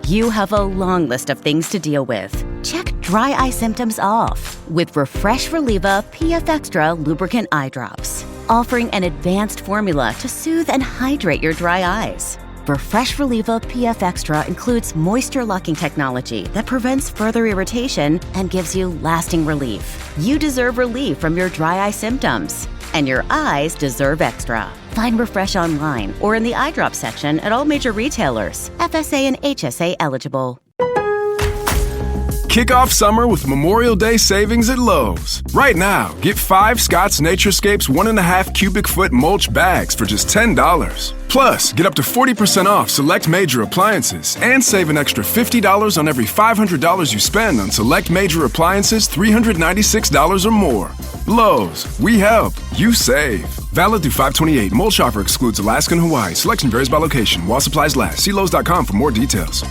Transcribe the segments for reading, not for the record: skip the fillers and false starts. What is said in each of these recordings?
You have a long list of things to deal with. Check dry eye symptoms off with Refresh Relieva PF Extra Lubricant Eye Drops, offering an advanced formula to soothe and hydrate your dry eyes. Refresh Relieva PF Extra includes moisture-locking technology that prevents further irritation and gives you lasting relief. You deserve relief from your dry eye symptoms, and your eyes deserve extra. Find Refresh online or in the eye drop section at all major retailers. FSA and HSA eligible. Kick off summer with Memorial Day savings at Lowe's. Right now, get 5 Scott's Naturescapes 1.5 cubic foot mulch bags for just $10. Plus, get up to 40% off select major appliances and save an extra $50 on every $500 you spend on select major appliances $396 or more. Lowe's, we help, you save. Valid through 5/28. Mulch offer excludes Alaska and Hawaii. Selection varies by location. While supplies last. See Lowe's.com for more details.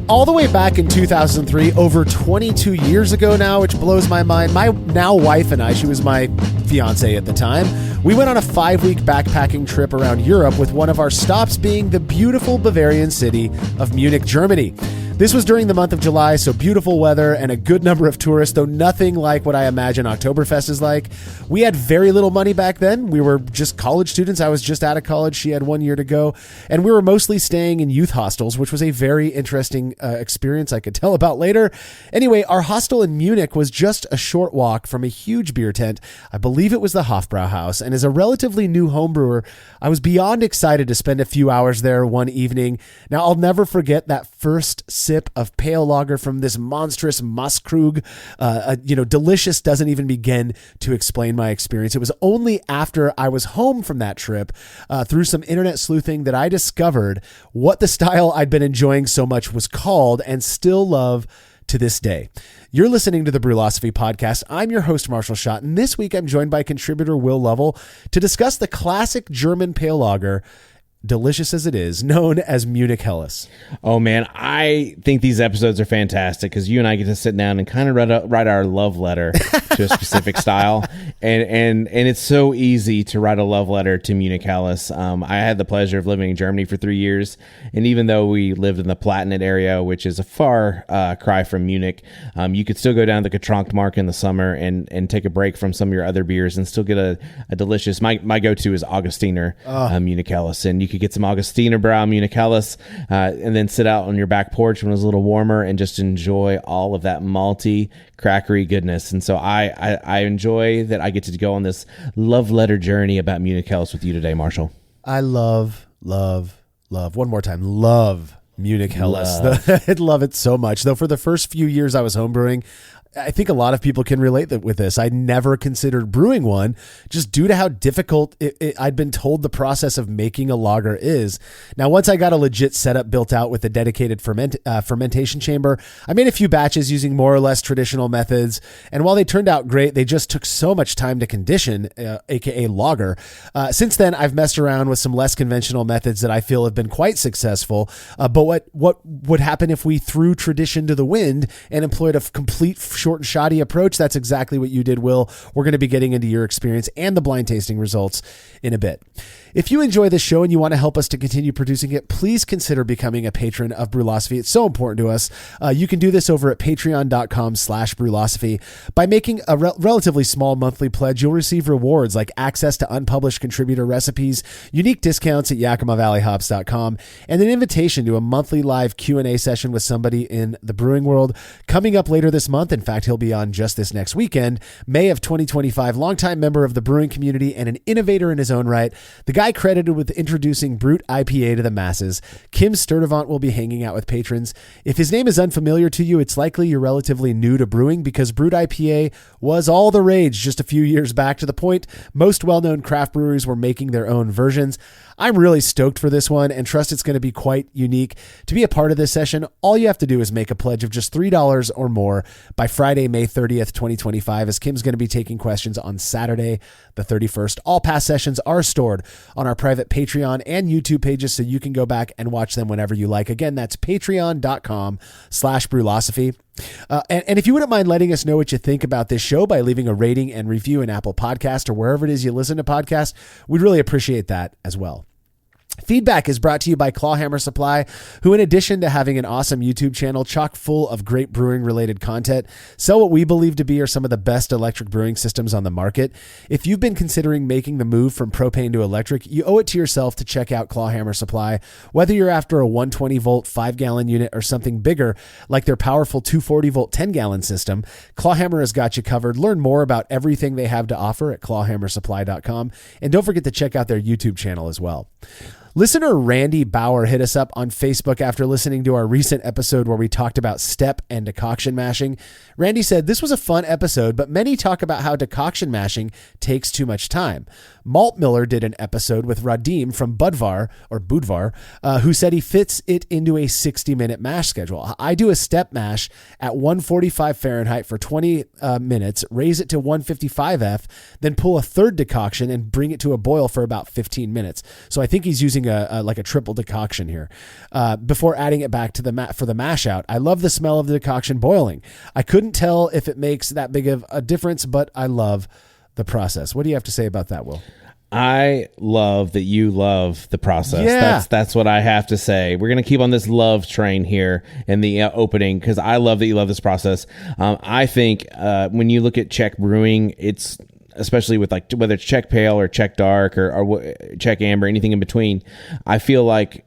All the way back in 2003, over 22 years ago now, which blows my mind, my now wife and I, she was my fiance at the time, we went on a 5-week backpacking trip around Europe, with one of our stops being the beautiful Bavarian city of Munich, Germany. This was during the month of July, so beautiful weather and a good number of tourists, though nothing like what I imagine Oktoberfest is like. We had very little money back then. We were just college students. I was just out of college. She had 1 year to go. And we were mostly staying in youth hostels, which was a very interesting experience I could tell about later. Anyway, our hostel in Munich was just a short walk from a huge beer tent. I believe it was the Hofbrauhaus. And as a relatively new homebrewer, I was beyond excited to spend a few hours there one evening. Now, I'll never forget that first sip of pale lager from this monstrous Maßkrug. Delicious doesn't even begin to explain my experience. It was only after I was home from that trip, through some internet sleuthing, that I discovered what the style I'd been enjoying so much was called and still love to this day. You're listening to the Brewlosophy Podcast. I'm your host, Marshall Schott, and this week I'm joined by contributor Will Lovell to discuss the classic German pale lager, delicious as it is, known as Munich Helles. Oh man, I think these episodes are fantastic because you and I get to sit down and kind of write our love letter to a specific style, and it's so easy to write a love letter to Munich Helles. I had the pleasure of living in Germany for 3 years, and even though we lived in the Palatinate area, which is a far cry from Munich, you could still go down to the Getränkemarkt in the summer and take a break from some of your other beers and still get a delicious. My go-to is Augustiner Munich Helles, and you could get some Augustiner Brau Munich Helles, and then sit out on your back porch when it was a little warmer and just enjoy all of that malty, crackery goodness. And so I enjoy that I get to go on this love letter journey about Munich Helles with you today, Marshall. I love, one more time, love Munich Helles. I love it so much. Though for the first few years I was homebrewing, I think a lot of people can relate with this. I never considered brewing one just due to how difficult I'd been told the process of making a lager is. Now, once I got a legit setup built out with a dedicated fermentation chamber, I made a few batches using more or less traditional methods. And while they turned out great, they just took so much time to condition, aka lager. Since then, I've messed around with some less conventional methods that I feel have been quite successful. But what would happen if we threw tradition to the wind and employed a complete short and shoddy approach? That's exactly what you did, Will. We're going to be getting into your experience and the blind tasting results in a bit. If you enjoy this show and you want to help us to continue producing it, please consider becoming a patron of Brewlosophy. It's so important to us. You can do this over at patreon.com/Brewlosophy. By making a relatively small monthly pledge, you'll receive rewards like access to unpublished contributor recipes, unique discounts at YakimaValleyHops.com, and an invitation to a monthly live Q&A session with somebody in the brewing world. Coming up later this month, in fact, he'll be on just this next weekend, May of 2025, longtime member of the brewing community and an innovator in his own right, the guy credited with introducing Brut IPA to the masses, Kim Sturdivant, will be hanging out with patrons. If his name is unfamiliar to you, it's likely you're relatively new to brewing, because Brut IPA was all the rage just a few years back, to the point most well-known craft breweries were making their own versions. I'm really stoked for this one and trust it's going to be quite unique. To be a part of this session, all you have to do is make a pledge of just $3 or more by Friday, May 30th, 2025, as Kim's going to be taking questions on Saturday, the 31st. All past sessions are stored on our private Patreon and YouTube pages, so you can go back and watch them whenever you like. Again, that's patreon.com/Brulosophy. And if you wouldn't mind letting us know what you think about this show by leaving a rating and review in Apple Podcast or wherever it is you listen to podcasts, we'd really appreciate that as well. Feedback is brought to you by Clawhammer Supply, who, in addition to having an awesome YouTube channel chock full of great brewing related content, sell what we believe to be are some of the best electric brewing systems on the market. If you've been considering making the move from propane to electric, you owe it to yourself to check out Clawhammer Supply. Whether you're after a 120 volt 5-gallon unit or something bigger like their powerful 240 volt 10-gallon system, Clawhammer has got you covered. Learn more about everything they have to offer at clawhammersupply.com, and don't forget to check out their YouTube channel as well. Listener Randy Bauer hit us up on Facebook after listening to our recent episode where we talked about step and decoction mashing. Randy said, "This was a fun episode, but many talk about how decoction mashing takes too much time." Malt Miller did an episode with Radim from Budvar, who said he fits it into a 60-minute mash schedule. I do a step mash at 145 Fahrenheit for 20 minutes, raise it to 155 F, then pull a third decoction and bring it to a boil for about 15 minutes. So I think he's using a triple decoction here before adding it back to for the mash out. I love the smell of the decoction boiling. I couldn't tell if it makes that big of a difference, but I love the process. What do you have to say about that, Will? I love that you love the process. Yeah. That's what I have to say. We're going to keep on this love train here in the opening because I love that you love this process. I think when you look at Czech brewing, it's especially with like whether it's Czech Pale or Czech Dark or Czech Amber, anything in between, I feel like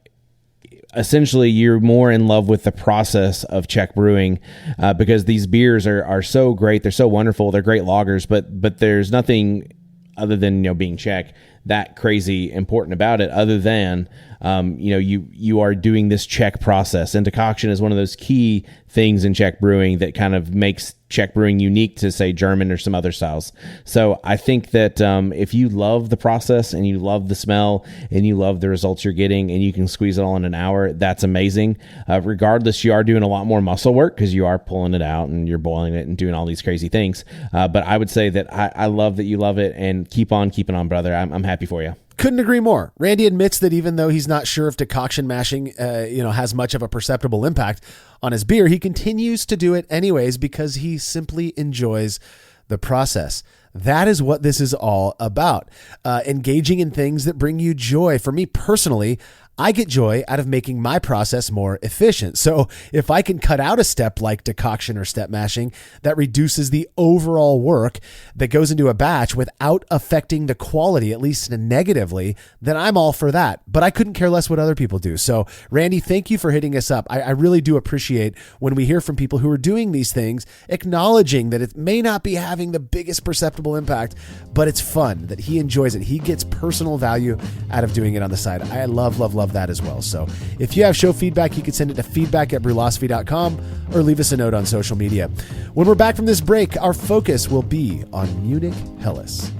essentially you're more in love with the process of Czech brewing because these beers are so great. They're so wonderful. They're great lagers, but there's nothing other than, being Czech that crazy important about it other than, you are doing this Czech process, and decoction is one of those key things in Czech brewing that kind of makes Czech brewing unique to, say, German or some other styles. So I think that if you love the process and you love the smell and you love the results you're getting and you can squeeze it all in an hour, that's amazing. Regardless, you are doing a lot more muscle work because you are pulling it out and you're boiling it and doing all these crazy things. But I would say that I love that you love it, and keep on keeping on, brother. I'm happy for you. Couldn't agree more. Randy admits that even though he's not sure if decoction mashing, has much of a perceptible impact on his beer, he continues to do it anyways because he simply enjoys the process. That is what this is all about. Engaging in things that bring you joy. For me personally, I get joy out of making my process more efficient. So if I can cut out a step like decoction or step mashing, that reduces the overall work that goes into a batch without affecting the quality, at least negatively, then I'm all for that. But I couldn't care less what other people do. So Randy, thank you for hitting us up. I really do appreciate when we hear from people who are doing these things, acknowledging that it may not be having the biggest perceptible impact, but it's fun, that he enjoys it. He gets personal value out of doing it on the side. I love that as well. So if you have show feedback, you can send it to feedback@brulosophy.com or leave us a note on social media. When we're back from this break, our focus will be on Munich Helles.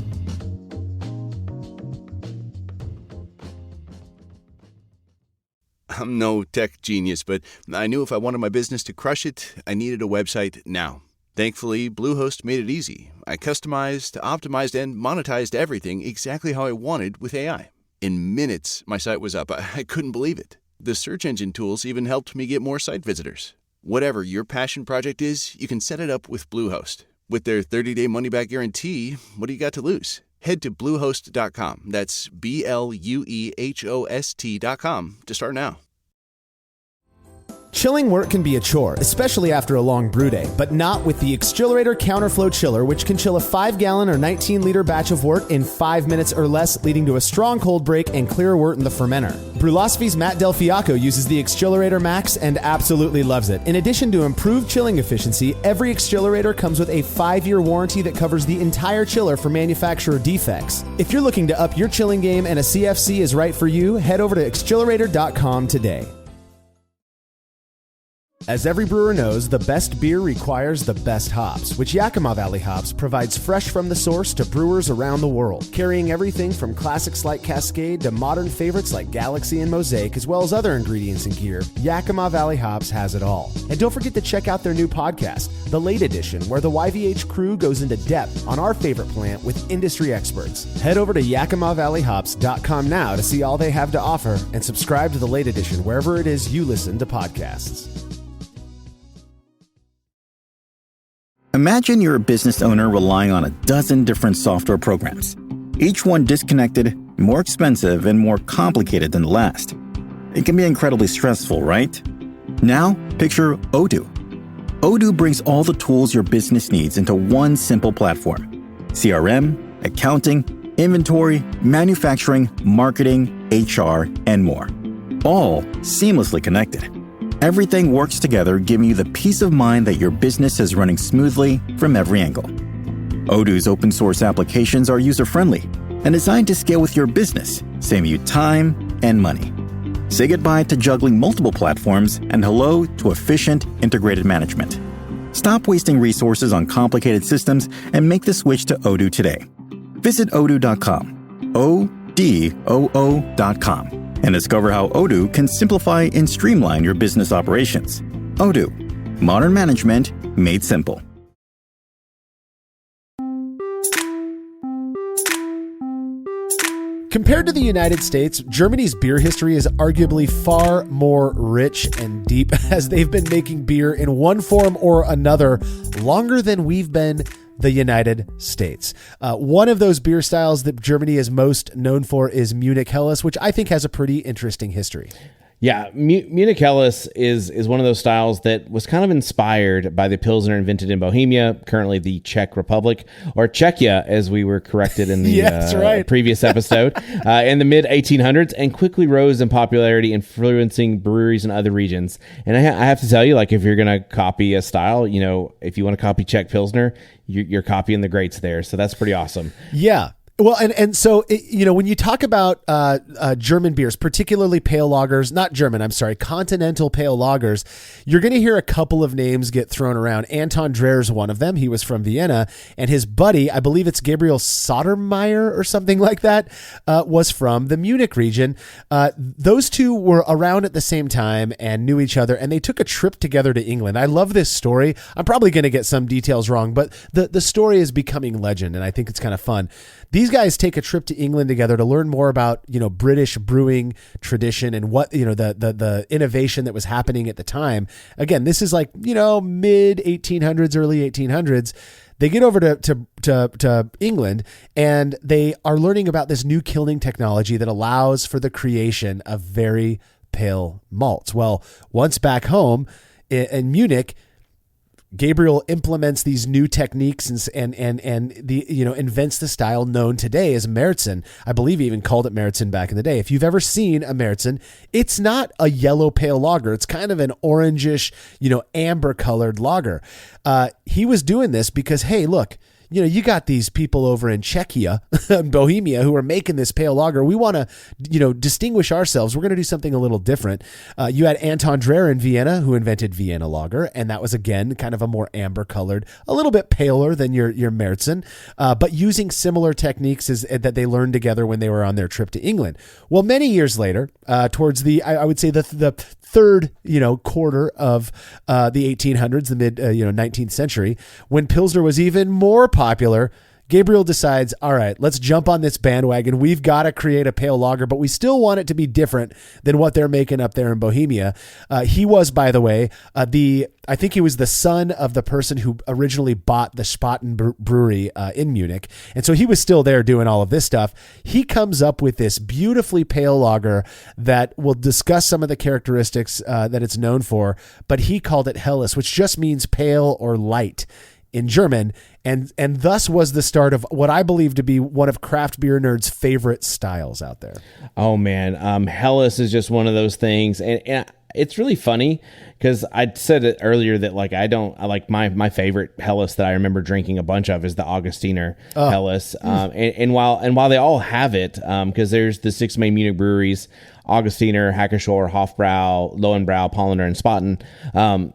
I'm no tech genius, but I knew if I wanted my business to crush it, I needed a website now. Thankfully, Bluehost made it easy. I customized, optimized, and monetized everything exactly how I wanted with AI. In minutes, my site was up. I couldn't believe it. The search engine tools even helped me get more site visitors. Whatever your passion project is, you can set it up with Bluehost. With their 30-day money-back guarantee, what do you got to lose? Head to Bluehost.com. That's BLUEHOST.com to start now. Chilling work can be a chore, especially after a long brew day, but not with the Exchillerator Counterflow Chiller, which can chill a 5-gallon or 19-liter batch of wort in 5 minutes or less, leading to a strong cold break and clear wort in the fermenter. Brulosophy's Matt Del Fiacco uses the Exchillerator Max and absolutely loves it. In addition to improved chilling efficiency, every Exchillerator comes with a 5-year warranty that covers the entire chiller for manufacturer defects. If you're looking to up your chilling game and a CFC is right for you, head over to Exchillerator.com today. As every brewer knows, the best beer requires the best hops, which Yakima Valley Hops provides fresh from the source to brewers around the world, carrying everything from classics like Cascade to modern favorites like Galaxy and Mosaic, as well as other ingredients and gear. Yakima Valley Hops has it all. And don't forget to check out their new podcast, The Late Edition, where the YVH crew goes into depth on our favorite plant with industry experts. Head over to YakimaValleyHops.com now to see all they have to offer and subscribe to The Late Edition wherever it is you listen to podcasts. Imagine you're a business owner relying on a dozen different software programs, each one disconnected, more expensive, and more complicated than the last. It can be incredibly stressful, right? Now, picture Odoo. Odoo brings all the tools your business needs into one simple platform. CRM, accounting, inventory, manufacturing, marketing, HR, and more. All seamlessly connected. Everything works together, giving you the peace of mind that your business is running smoothly from every angle. Odoo's open source applications are user-friendly and designed to scale with your business, saving you time and money. Say goodbye to juggling multiple platforms and hello to efficient, integrated management. Stop wasting resources on complicated systems and make the switch to Odoo today. Visit odoo.com, ODOO.com. and discover how Odoo can simplify and streamline your business operations. Odoo, modern management made simple. Compared to the United States, Germany's beer history is arguably far more rich and deep, as they've been making beer in one form or another longer than we've been the United States. One of those beer styles that Germany is most known for is Munich Helles, which I think has a pretty interesting history. Yeah, Munich Helles is one of those styles that was kind of inspired by the Pilsner invented in Bohemia, currently the Czech Republic, or Czechia, as we were corrected in the previous episode, in the mid-1800s, and quickly rose in popularity, influencing breweries in other regions. And I have to tell you, like, if you're going to copy a style, you know, if you want to copy Czech Pilsner, you're copying the greats there. So that's pretty awesome. Yeah. Well, and so, you know, when you talk about German beers, particularly pale lagers, continental pale lagers, you're going to hear a couple of names get thrown around. Anton Dreher's one of them. He was from Vienna, and his buddy, I believe it's Gabriel Sodermeyer or something like that, was from the Munich region. Those two were around at the same time and knew each other, and they took a trip together to England. I love this story. I'm probably going to get some details wrong, but the story is becoming legend, and I think it's kind of fun. These guys take a trip to England together to learn more about, you know, British brewing tradition and what, you know, the innovation that was happening at the time. Again, this is like, you know, mid 1800s, early 1800s. They get over to England, and they are learning about this new kilning technology that allows for the creation of very pale malts. Well, once back home in Munich, Gabriel implements these new techniques and the, you know, invents the style known today as Märzen. I believe he even called it Märzen back in the day. If you've ever seen a Märzen, it's not a yellow pale lager. It's kind of an orangish, you know, amber colored lager. He was doing this because, hey, look, you know, you got these people over in Czechia, Bohemia, who are making this pale lager. We want to, you know, distinguish ourselves. We're going to do something a little different. You had Anton Dreher in Vienna, who invented Vienna lager, and that was, again, kind of a more amber colored, a little bit paler than your Märzen, but using similar techniques that they learned together when they were on their trip to England. Well, many years later, towards the, I would say the third, you know, quarter of the 1800s, the mid, 19th century, when Pilsner was even more popular, Gabriel decides, all right, let's jump on this bandwagon. We've got to create a pale lager, but we still want it to be different than what they're making up there in Bohemia. He was, by the way, I think he was the son of the person who originally bought the Spaten brewery in Munich. And so he was still there doing all of this stuff. He comes up with this beautifully pale lager that will discuss some of the characteristics that it's known for, but he called it Helles, which just means pale or light in German, and thus was the start of what I believe to be one of craft beer nerds' favorite styles out there. Oh man, Helles is just one of those things, and it's really funny because I said it earlier that like I like my favorite Helles that I remember drinking a bunch of is the Augustiner Helles, and while they all have it, because there's the 6 main Munich breweries. Augustiner, Hackerschor, Hofbrau, Lowenbrau, Pollender, and Spaten.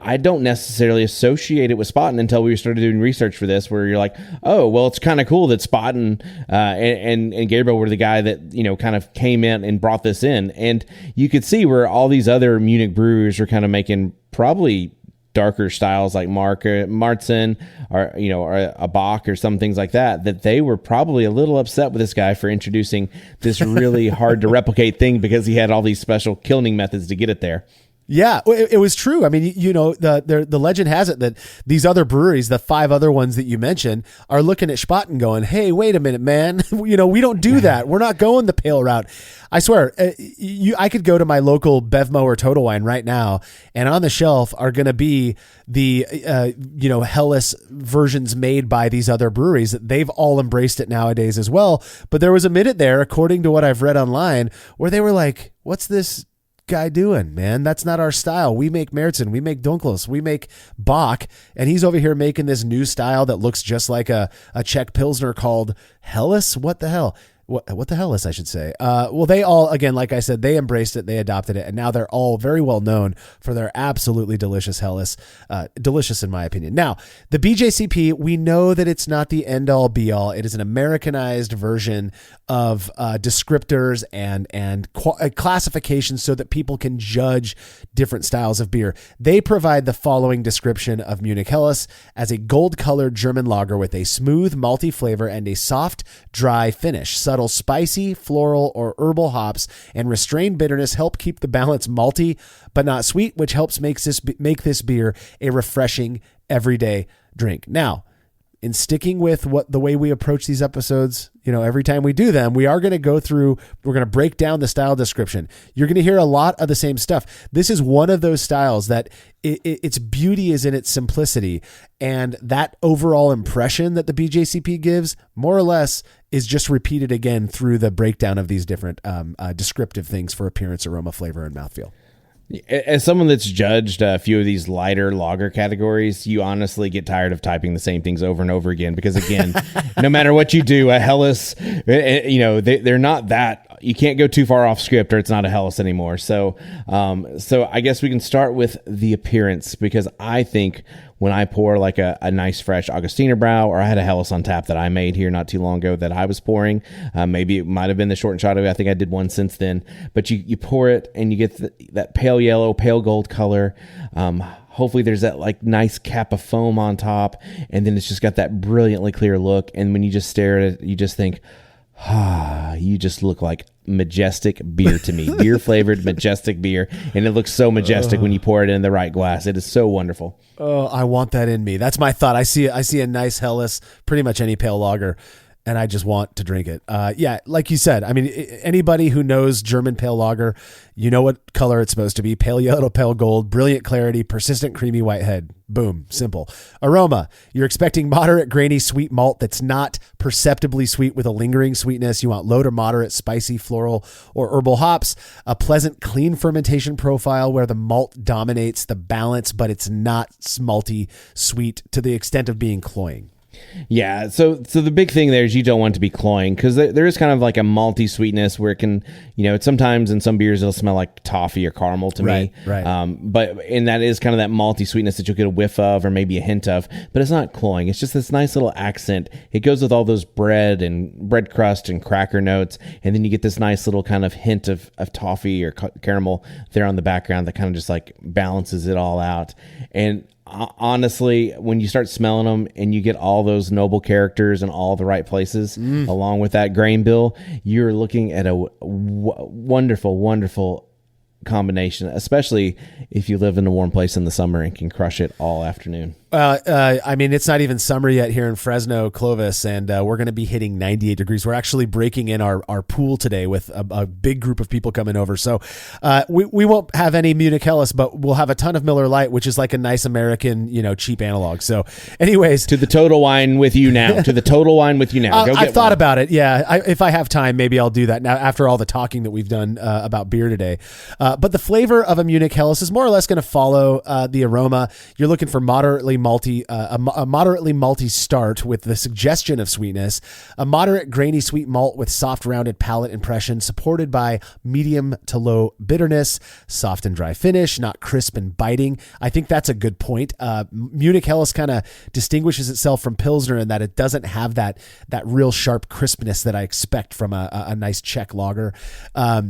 I don't necessarily associate it with Spaten until we started doing research for this, where you're like, oh, well, it's kind of cool that Spaten and Gabriel were the guy that, kind of came in and brought this in. And you could see where all these other Munich brewers are kind of making probably darker styles like Marzen or a Bach or some things like that they were probably a little upset with this guy for introducing this really hard to replicate thing because he had all these special kilning methods to get it there. Yeah, it was true. I mean, the legend has it that these other breweries, the 5 other ones that you mentioned, are looking at Spaten going, hey, wait a minute, man. We don't do that. We're not going the pale route. I swear, I could go to my local Bevmo or Total Wine right now, and on the shelf are going to be the, Helles versions made by these other breweries. They've all embraced it nowadays as well. But there was a minute there, according to what I've read online, where they were like, what's this guy doing, man? That's not our style. We make Märzen, we make Dunkles, we make Bach, and he's over here making this new style that looks just like a Czech Pilsner called Helles. What the hell? What the hell is, I should say. Well, they all, again, like I said, they embraced it, they adopted it, and now they're all very well known for their absolutely delicious Helles. Delicious in my opinion. Now, the BJCP, we know that it's not the end-all be-all. It is an Americanized version of descriptors and classifications so that people can judge different styles of beer. They provide the following description of Munich Helles as a gold-colored German lager with a smooth, malty flavor and a soft, dry finish. Subtle spicy, floral, or herbal hops and restrained bitterness help keep the balance malty but not sweet, which helps make this beer a refreshing everyday drink. Now, in sticking with the way we approach these episodes, every time we do them, we are going to go through, we're going to break down the style description. You're going to hear a lot of the same stuff. This is one of those styles that its beauty is in its simplicity. And that overall impression that the BJCP gives, more or less, is just repeated again through the breakdown of these different descriptive things for appearance, aroma, flavor, and mouthfeel. As someone that's judged a few of these lighter lager categories, you honestly get tired of typing the same things over and over again because, again, no matter what you do, a Helles, they're not that. You can't go too far off script or it's not a Helles anymore. So I guess we can start with the appearance, because I think when I pour like a nice fresh Augustiner Brau, or I had a Helles on tap that I made here not too long ago that I was pouring, maybe it might have been the short and Shoddy. I think I did one since then, but you pour it and you get that pale yellow, pale gold color. Hopefully there's that like nice cap of foam on top, and then it's just got that brilliantly clear look. And when you just stare at it, you just think, you just look like majestic beer to me. Beer flavored majestic beer, and it looks so majestic when you pour it in the right glass. It is so wonderful. Oh, I want that in me. That's my thought. I see a nice Helles, pretty much any pale lager, and I just want to drink it. Yeah, like you said, I mean, anybody who knows German pale lager, you know what color it's supposed to be. Pale yellow, pale gold, brilliant clarity, persistent creamy white head. Boom, simple. Aroma, you're expecting moderate, grainy, sweet malt that's not perceptibly sweet with a lingering sweetness. You want low to moderate, spicy, floral, or herbal hops. A pleasant, clean fermentation profile where the malt dominates the balance, but it's not malty sweet to the extent of being cloying. Yeah, so the big thing there is you don't want it to be cloying, because there is kind of like a malty sweetness where it can, it's sometimes in some beers it'll smell like toffee or caramel to me. Right. And that is kind of that malty sweetness that you'll get a whiff of or maybe a hint of, but it's not cloying. It's just this nice little accent. It goes with all those bread crust and cracker notes, and then you get this nice little kind of hint of toffee or caramel there on the background that kind of just like balances it all out. And honestly, when you start smelling them and you get all those noble characters in all the right places, along with that grain bill, you're looking at a wonderful, wonderful combination, especially if you live in a warm place in the summer and can crush it all afternoon. I mean, it's not even summer yet here in Fresno, Clovis, and we're going to be hitting 98 degrees. We're actually breaking in our pool today with a big group of people coming over. So we won't have any Munich Helles, but we'll have a ton of Miller Lite, which is like a nice American, cheap analog. So anyways. To the Total Wine with you now. To the Total Wine with you now. Go I've thought about it. Yeah. If I have time, maybe I'll do that now after all the talking that we've done about beer today. But the flavor of a Munich Helles is more or less going to follow the aroma. You're looking for moderately malty, a moderately malty start with the suggestion of sweetness, a moderate grainy sweet malt with soft rounded palate impression supported by medium to low bitterness, soft and dry finish, not crisp and biting. I think that's a good point. Munich Helles kind of distinguishes itself from Pilsner in that it doesn't have that real sharp crispness that I expect from a nice Czech lager.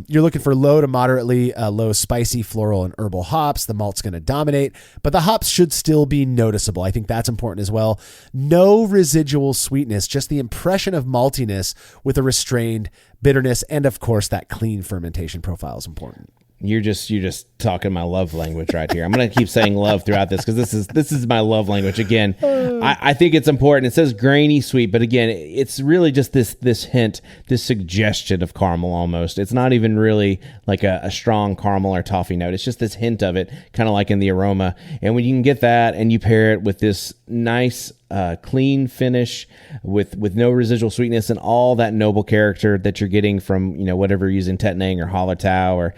You're looking for low to moderately low spicy floral and herbal hops. The malt's going to dominate, but the hops should still be noticeable. I think that's important as well. No residual sweetness, just the impression of maltiness with a restrained bitterness, and of course that clean fermentation profile is important. You're just talking my love language right here. I'm going to keep saying love throughout this because this is my love language. Again, I think it's important. It says grainy sweet, but again, it's really just this hint, this suggestion of caramel almost. It's not even really like a strong caramel or toffee note. It's just this hint of it, kind of like in the aroma. And when you can get that and you pair it with this nice clean finish with no residual sweetness and all that noble character that you're getting from, whatever you're using, Tettnang or Hallertau, or,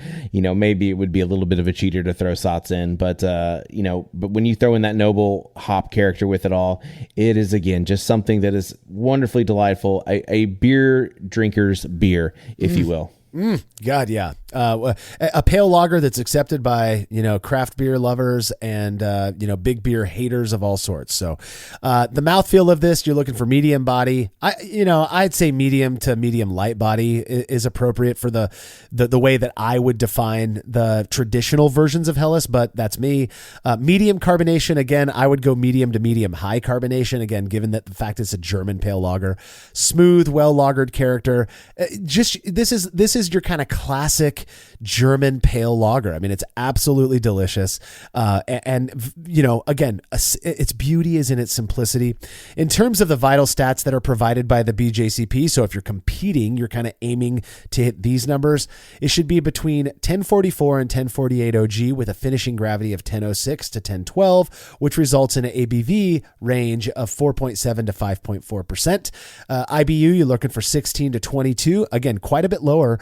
maybe it would be a little bit of a cheater to throw Satz in, but when you throw in that noble hop character with it all, it is, again, just something that is wonderfully delightful, a beer drinker's beer, if you will. God, yeah. A pale lager that's accepted by, craft beer lovers and, big beer haters of all sorts. So, the mouthfeel of this, you're looking for medium body. I'd say medium to medium light body is appropriate for the way that I would define the traditional versions of Helles, but that's me. Medium carbonation, again, I would go medium to medium high carbonation, again, given that the fact it's a German pale lager. Smooth, well lagered character. This is your kind of classic German pale lager. I mean, it's absolutely delicious. And again, its beauty is in its simplicity. In terms of the vital stats that are provided by the BJCP, so if you're competing, you're kind of aiming to hit these numbers. It should be between 1044 and 1048 OG with a finishing gravity of 1006 to 1012, which results in an ABV range of 4.7 to 5.4%. IBU, you're looking for 16 to 22. Again, quite a bit lower,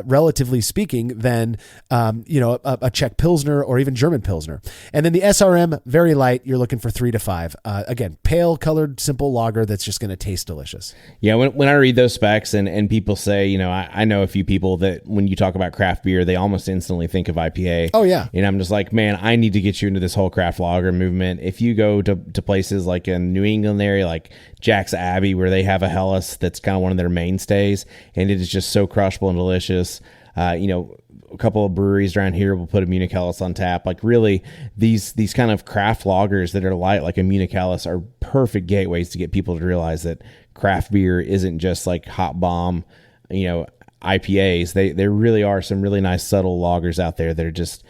relatively speaking, than a Czech Pilsner or even German Pilsner. And then the SRM, very light. You're looking for 3 to 5. Again, pale colored, simple lager that's just going to taste delicious. Yeah, when I read those specs and people say, I know a few people that when you talk about craft beer, they almost instantly think of IPA. Oh, yeah. And I'm just like, man, I need to get you into this whole craft lager movement. If you go to places like in New England area, like Jack's Abbey, where they have a Helles that's kind of one of their mainstays, and it is just so crushable and delicious. A couple of breweries around here will put a Munich Helles on tap. Like, really, these kind of craft lagers that are light, like a Munich Helles, are perfect gateways to get people to realize that craft beer isn't just like hot bomb, IPAs. There really are some really nice subtle lagers out there that are just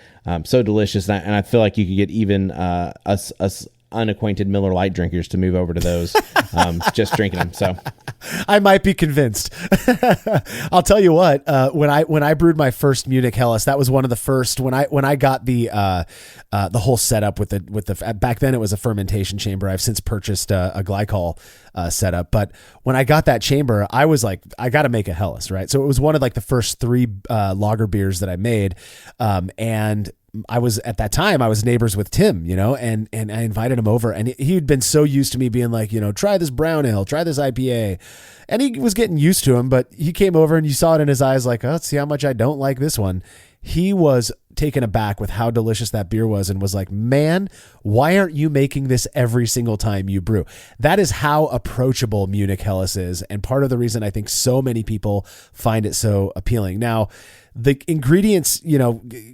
so delicious. And I feel like you could get even us unacquainted Miller Lite drinkers to move over to those, just drinking them. So I might be convinced. I'll tell you what, when I brewed my first Munich Helles, that was one of the first, when I got the whole setup with the back then it was a fermentation chamber. I've since purchased a glycol setup, but when I got that chamber, I was like, I got to make a Helles, right? So it was one of like the first 3 lager beers that I made. And I was at that time, I was neighbors with Tim, and I invited him over, and he'd been so used to me being like, try this brown ale, try this IPA. And he was getting used to him, but he came over and you saw it in his eyes like, oh, let's see how much I don't like this one. He was taken aback with how delicious that beer was and was like, man, why aren't you making this every single time you brew? That is how approachable Munich Helles is. And part of the reason I think so many people find it so appealing. Now, the ingredients,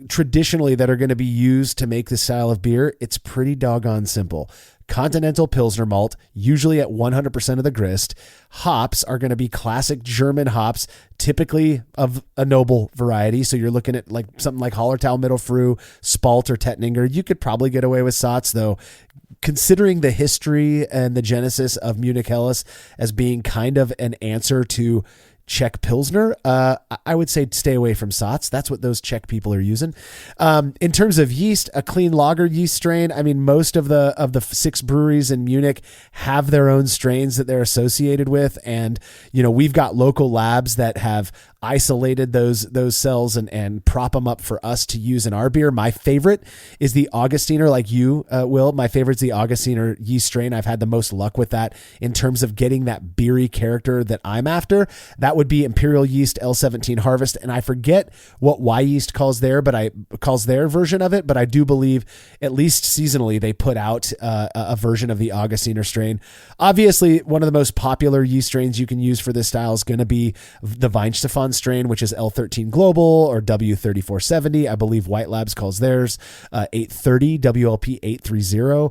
traditionally that are going to be used to make this style of beer, it's pretty doggone simple. Continental Pilsner malt, usually at 100% of the grist. Hops are going to be classic German hops, typically of a noble variety. So you're looking at like something like Hallertau Mittelfrüh, Spalt, or Tettnanger. You could probably get away with Satz, though. Considering the history and the genesis of Munich Helles as being kind of an answer to Czech Pilsner, I would say stay away from Satz. That's what those Czech people are using. In terms of yeast, a clean lager yeast strain. I mean, most of the 6 breweries in Munich have their own strains that they're associated with. And, we've got local labs that have isolated those cells and prop them up for us to use in our beer. My favorite is the Augustiner, like you, Will. My favorite's the Augustiner yeast strain. I've had the most luck with that in terms of getting that beery character that I'm after. That would be Imperial Yeast L17 Harvest, and I forget what Y Yeast calls their version of it, but I do believe at least seasonally they put out a version of the Augustiner strain. Obviously, one of the most popular yeast strains you can use for this style is going to be the Weihenstephan strain, which is L13 Global or W3470. I believe White Labs calls theirs 830, WLP 830.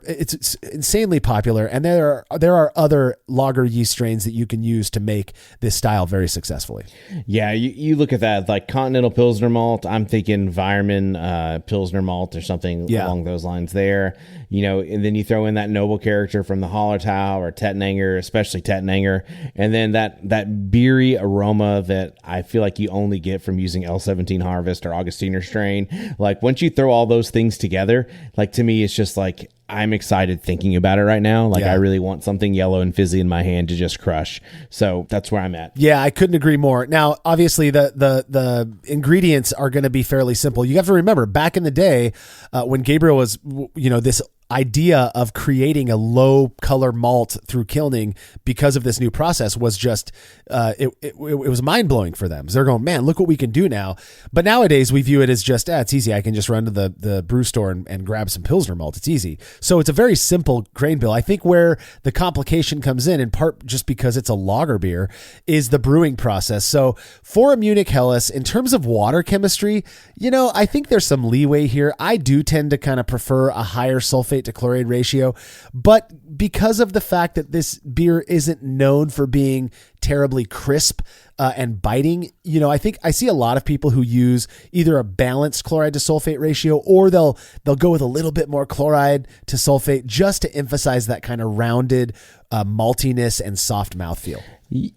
It's insanely popular, and there are other lager yeast strains that you can use to make this style very successfully. Yeah, you look at that, like Continental Pilsner Malt. I'm thinking Weirmann Pilsner Malt or something along those lines there. And then you throw in that noble character from the Hallertau or Tettnanger, especially Tettnanger, and then that beery aroma that I feel like you only get from using L17 Harvest or Augustiner strain. Like once you throw all those things together, like to me, it's just like, I'm excited thinking about it right now. Like I really want something yellow and fizzy in my hand to just crush. So that's where I'm at. Yeah, I couldn't agree more. Now, obviously the ingredients are going to be fairly simple. You have to remember back in the day when Gabriel was, this idea of creating a low color malt through kilning because of this new process was just it was mind-blowing for them. So they're going, man, look what we can do now. But nowadays we view it as just it's easy. I can just run to the brew store and grab some Pilsner malt. It's easy. So it's a very simple grain bill. I think where the complication comes in part just because it's a lager beer, is the brewing process. So for a Munich Helles, in terms of water chemistry, I think there's some leeway here. I do tend to kind of prefer a higher sulfate to chloride ratio, but because of the fact that this beer isn't known for being terribly crisp and biting, I think I see a lot of people who use either a balanced chloride to sulfate ratio, or they'll go with a little bit more chloride to sulfate just to emphasize that kind of rounded maltiness and soft mouthfeel.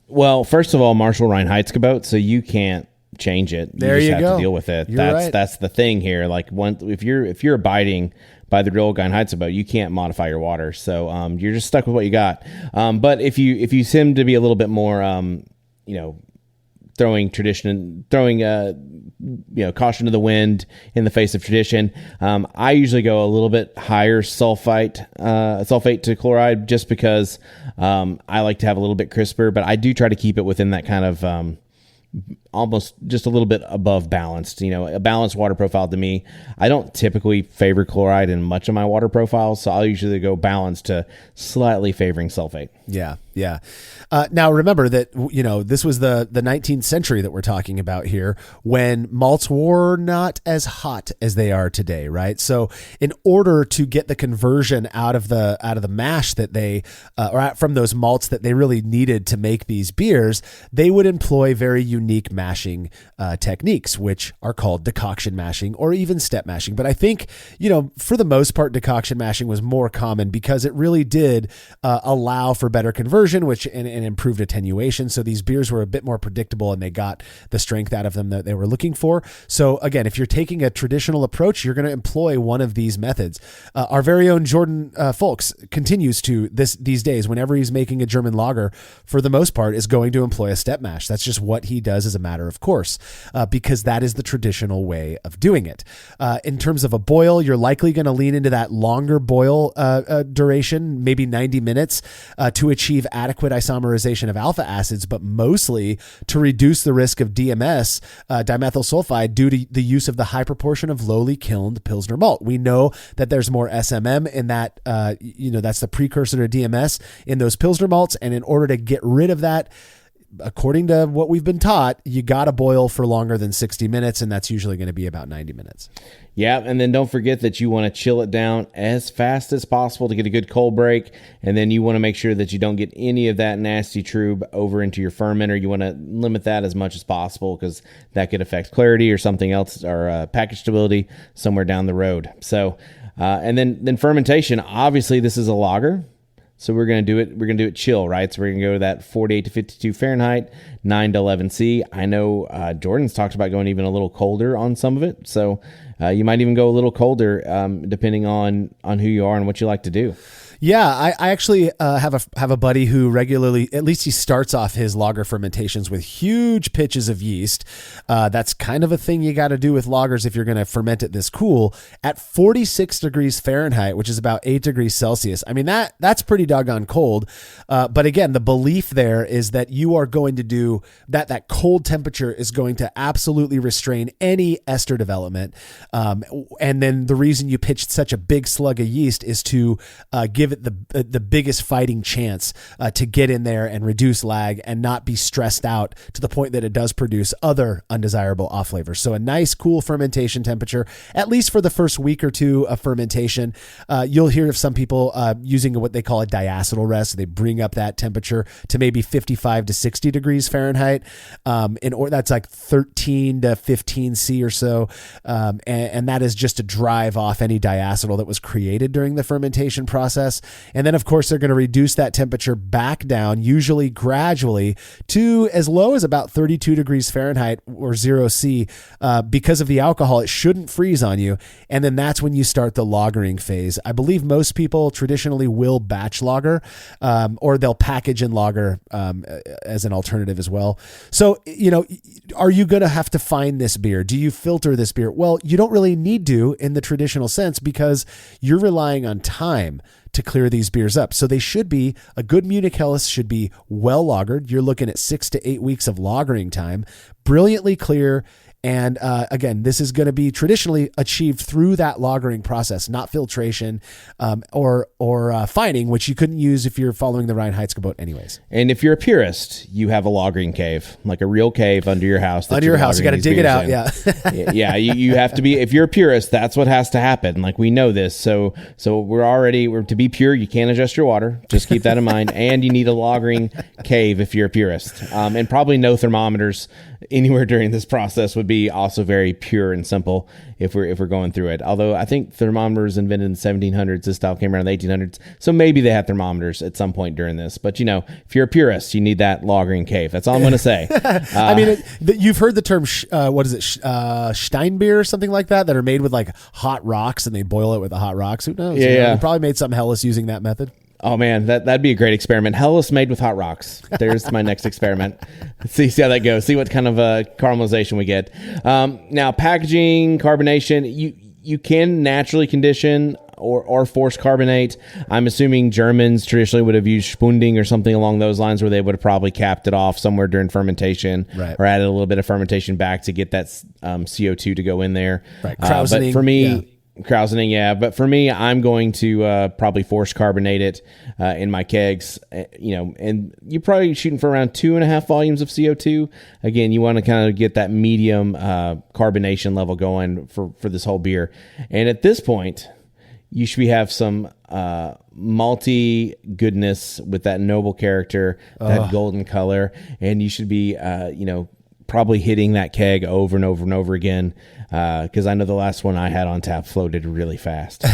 Well, first of all, Marshall Reinheitsgebot, so you can't change it. There you just you have go. to deal with it. Right. That's the thing here. Like if you're abiding by the real Reinheitsgebot, you can't modify your water. So you're just stuck with what you got. But if you seem to be a little bit more throwing caution to the wind in the face of tradition, I usually go a little bit higher sulfate to chloride, just because I like to have a little bit crisper, but I do try to keep it within that kind of almost just a little bit above balanced, a balanced water profile to me. I don't typically favor chloride in much of my water profiles, so I'll usually go balanced to slightly favoring sulfate. Yeah. Now remember that, this was the 19th century that we're talking about here, when malts were not as hot as they are today, right? So in order to get the conversion out of the mash that they, from those malts that they really needed to make these beers, they would employ very unique mashing techniques, which are called decoction mashing or even step mashing. But I think, for the most part, decoction mashing was more common because it really did allow for better conversion, which and improved attenuation. So these beers were a bit more predictable and they got the strength out of them that they were looking for. So again, if you're taking a traditional approach, you're going to employ one of these methods. Our very own Jordan Folks continues to these days, whenever he's making a German lager, for the most part, is going to employ a step mash. That's just what he does as a matter of course, because that is the traditional way of doing it. In terms of a boil, you're likely going to lean into that longer boil duration, maybe 90 minutes, to achieve adequate isomerization of alpha acids, but mostly to reduce the risk of DMS, dimethyl sulfide, due to the use of the high proportion of lowly kilned Pilsner malt. We know that there's more SMM in that, that's the precursor to DMS in those Pilsner malts. And in order to get rid of that, according to what we've been taught, you got to boil for longer than 60 minutes, and that's usually going to be about 90 minutes. Yeah, and then don't forget that you want to chill it down as fast as possible to get a good cold break, and then you want to make sure that you don't get any of that nasty trub over into your fermenter. You want to limit that as much as possible because that could affect clarity or something else, or package stability somewhere down the road. So, and then fermentation, obviously this is a lager. So we're going to do it. We're going to do it chill, right? So we're going to go to that 48 to 52 Fahrenheit, 9 to 11 C. I know Jordan's talked about going even a little colder on some of it. So you might even go a little colder depending on who you are and what you like to do. Yeah, I actually have a buddy who regularly, at least he starts off his lager fermentations with huge pitches of yeast. That's kind of a thing you got to do with lagers if you're going to ferment it this cool at 46 degrees Fahrenheit, which is about 8 degrees Celsius. I mean, that's pretty doggone cold. But again, the belief there is that you are going to do that cold temperature is going to absolutely restrain any ester development. And then the reason you pitched such a big slug of yeast is to give it the biggest fighting chance to get in there and reduce lag and not be stressed out to the point that it does produce other undesirable off flavors. So a nice cool fermentation temperature, at least for the first week or two of fermentation. You'll hear of some people using what they call a diacetyl rest. They bring up that temperature to maybe 55 to 60 degrees Fahrenheit. Or that's like 13 to 15 C or so. And that is just to drive off any diacetyl that was created during the fermentation process. And then, of course, they're going to reduce that temperature back down, usually gradually, to as low as about 32 degrees Fahrenheit or 0 C. Because of the alcohol, it shouldn't freeze on you. And then that's when you start the lagering phase. I believe most people traditionally will batch lager, or they'll package and lager as an alternative as well. So, are you going to have to find this beer? Do you filter this beer? Well, you don't really need to in the traditional sense because you're relying on time to clear these beers up. So they should be, a good Munich Helles should be well lagered. You're looking at 6 to 8 weeks of lagering time, brilliantly clear. And again, this is going to be traditionally achieved through that lagering process, not filtration or fining, which you couldn't use if you're following the Reinheitsgebot anyways. And if you're a purist, you have a lagering cave, like a real cave under your house. Under your house, you got to dig it out. Yeah, you have to be. If you're a purist, that's what has to happen. Like we know this, so we're to be pure. You can't adjust your water. Just keep that in mind. And you need a lagering cave if you're a purist, and probably no thermometers anywhere during this process would be also very pure and simple if we're going through it. Although I think thermometers invented in the 1700s, this style came around in the 1800s, so maybe they had thermometers at some point during this. But if you're a purist, you need that lagering cave. That's all I'm going to say. I mean, you've heard the term Steinbier or something like that are made with like hot rocks and they boil it with the hot rocks. Who knows? Yeah. They probably made something Helles using that method. Oh man, that'd be a great experiment. Helles made with hot rocks. There's my next experiment. See how that goes. See what kind of caramelization we get. Now, packaging, carbonation, you can naturally condition or force carbonate. I'm assuming Germans traditionally would have used Spunding or something along those lines, where they would have probably capped it off somewhere during fermentation, right, or added a little bit of fermentation back to get that CO2 to go in there. Right. But for me. Krausening, yeah. But for me, I'm going to probably force carbonate it in my kegs, and you're probably shooting for around 2.5 volumes of CO2. Again, you want to kind of get that medium carbonation level going for this whole beer. And at this point, you should have some malty goodness with that noble character, that golden color, and you should be, probably hitting that keg over and over and over again. Because I know the last one I had on tap floated really fast.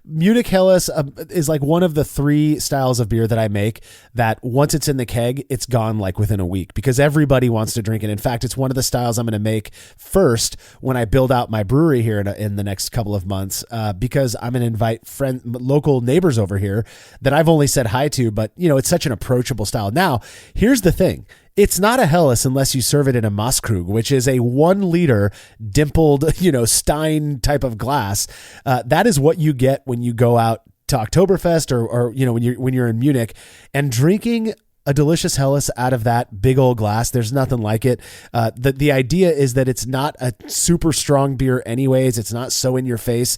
Munich Helles is like one of the 3 styles of beer that I make that once it's in the keg, it's gone like within a week because everybody wants to drink it. In fact, it's one of the styles I'm going to make first when I build out my brewery here in the next couple of months, because I'm going to invite local neighbors over here that I've only said hi to, but it's such an approachable style. Now, here's the thing. It's not a Helles unless you serve it in a Maßkrug, which is a 1 liter dimpled, Stein type of glass. That is what you get when you go out to Oktoberfest or when you're in Munich, and drinking a delicious Helles out of that big old glass. There's nothing like it. The idea is that it's not a super strong beer anyways. It's not so in your face.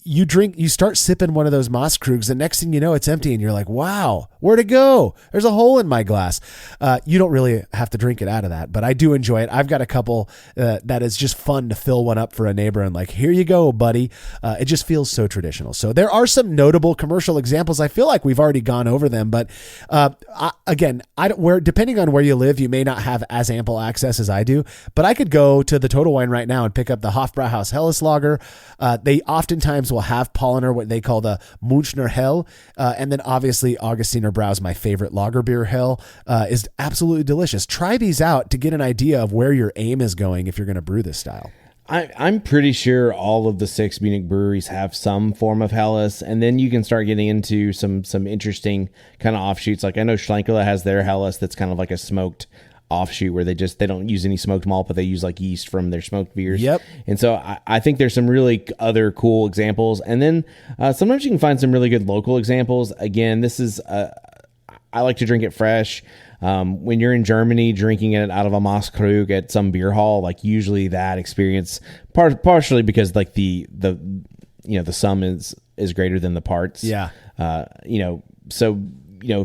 You start sipping one of those Maßkrugs, the next thing you know, it's empty and you're like, wow, where'd it go? There's a hole in my glass. You don't really have to drink it out of that, but I do enjoy it. I've got a couple that is just fun to fill one up for a neighbor and like, here you go, buddy. It just feels so traditional. So there are some notable commercial examples. I feel like we've already gone over them, but depending on where you live, you may not have as ample access as I do, but I could go to the Total Wine right now and pick up the Hofbrauhaus Helles Lager. They oftentimes will will have Paulaner, what they call the Munich Helles. And then obviously Augustiner Brau's my favorite lager beer Hell, is absolutely delicious. Try these out to get an idea of where your aim is going if you're going to brew this style. I'm pretty sure all of the 6 Munich breweries have some form of Helles, and then you can start getting into some interesting kind of offshoots. Like I know Schlenkele has their Helles that's kind of like a smoked offshoot where they don't use any smoked malt, but they use like yeast from their smoked beers. Yep. And so I think there's some really other cool examples. And then sometimes you can find some really good local examples. Again, this is I like to drink it fresh. When you're in Germany drinking it out of a Maßkrug at some beer hall, like usually that experience, partially because like the sum is greater than the parts. Yeah. So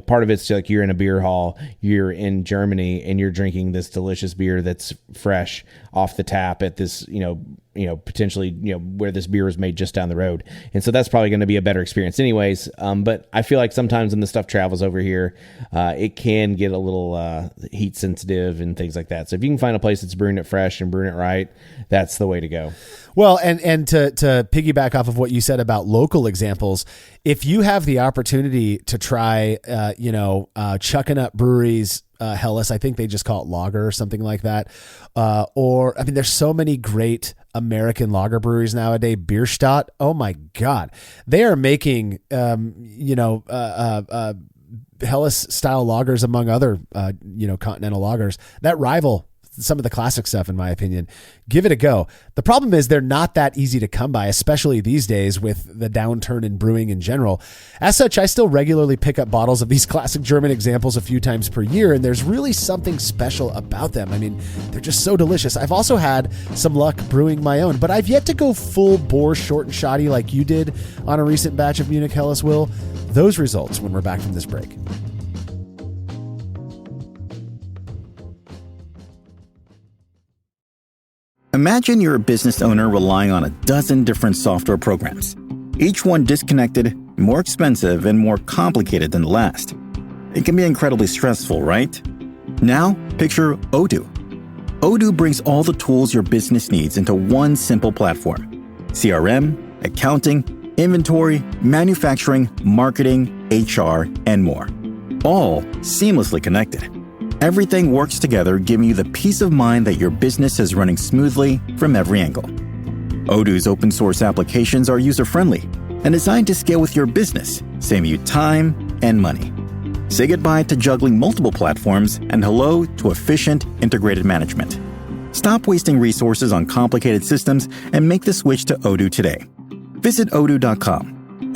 part of it's like you're in a beer hall, you're in Germany, and you're drinking this delicious beer that's fresh off the tap at this, potentially, where this beer was made just down the road. And so that's probably going to be a better experience anyways. But I feel like sometimes when the stuff travels over here, it can get a little heat sensitive and things like that. So if you can find a place that's brewing it fresh and brewing it right, that's the way to go. Well, and to piggyback off of what you said about local examples, if you have the opportunity to try, Chucking Up Breweries, Helles, I think they just call it lager or something like that. There's so many great American lager breweries nowadays. Bierstadt, oh my God, they are making, Helles style lagers among other, continental lagers that rival some of the classic stuff, in my opinion. Give it a go. The problem is they're not that easy to come by, especially these days with the downturn in brewing in general. As such, I still regularly pick up bottles of these classic German examples a few times per year, and there's really something special about them. I mean, they're just so delicious. I've also had some luck brewing my own, but I've yet to go full bore short and shoddy like you did on a recent batch of Munich Helles, Will. Those results when we're back from this break. Imagine you're a business owner relying on a dozen different software programs, each one disconnected, more expensive, and more complicated than the last. It can be incredibly stressful, right? Now, picture Odoo. Odoo brings all the tools your business needs into one simple platform. CRM, accounting, inventory, manufacturing, marketing, HR, and more. All seamlessly connected. Everything works together, giving you the peace of mind that your business is running smoothly from every angle. Odoo's open source applications are user-friendly and designed to scale with your business, saving you time and money. Say goodbye to juggling multiple platforms and hello to efficient, integrated management. Stop wasting resources on complicated systems and make the switch to Odoo today. Visit odoo.com,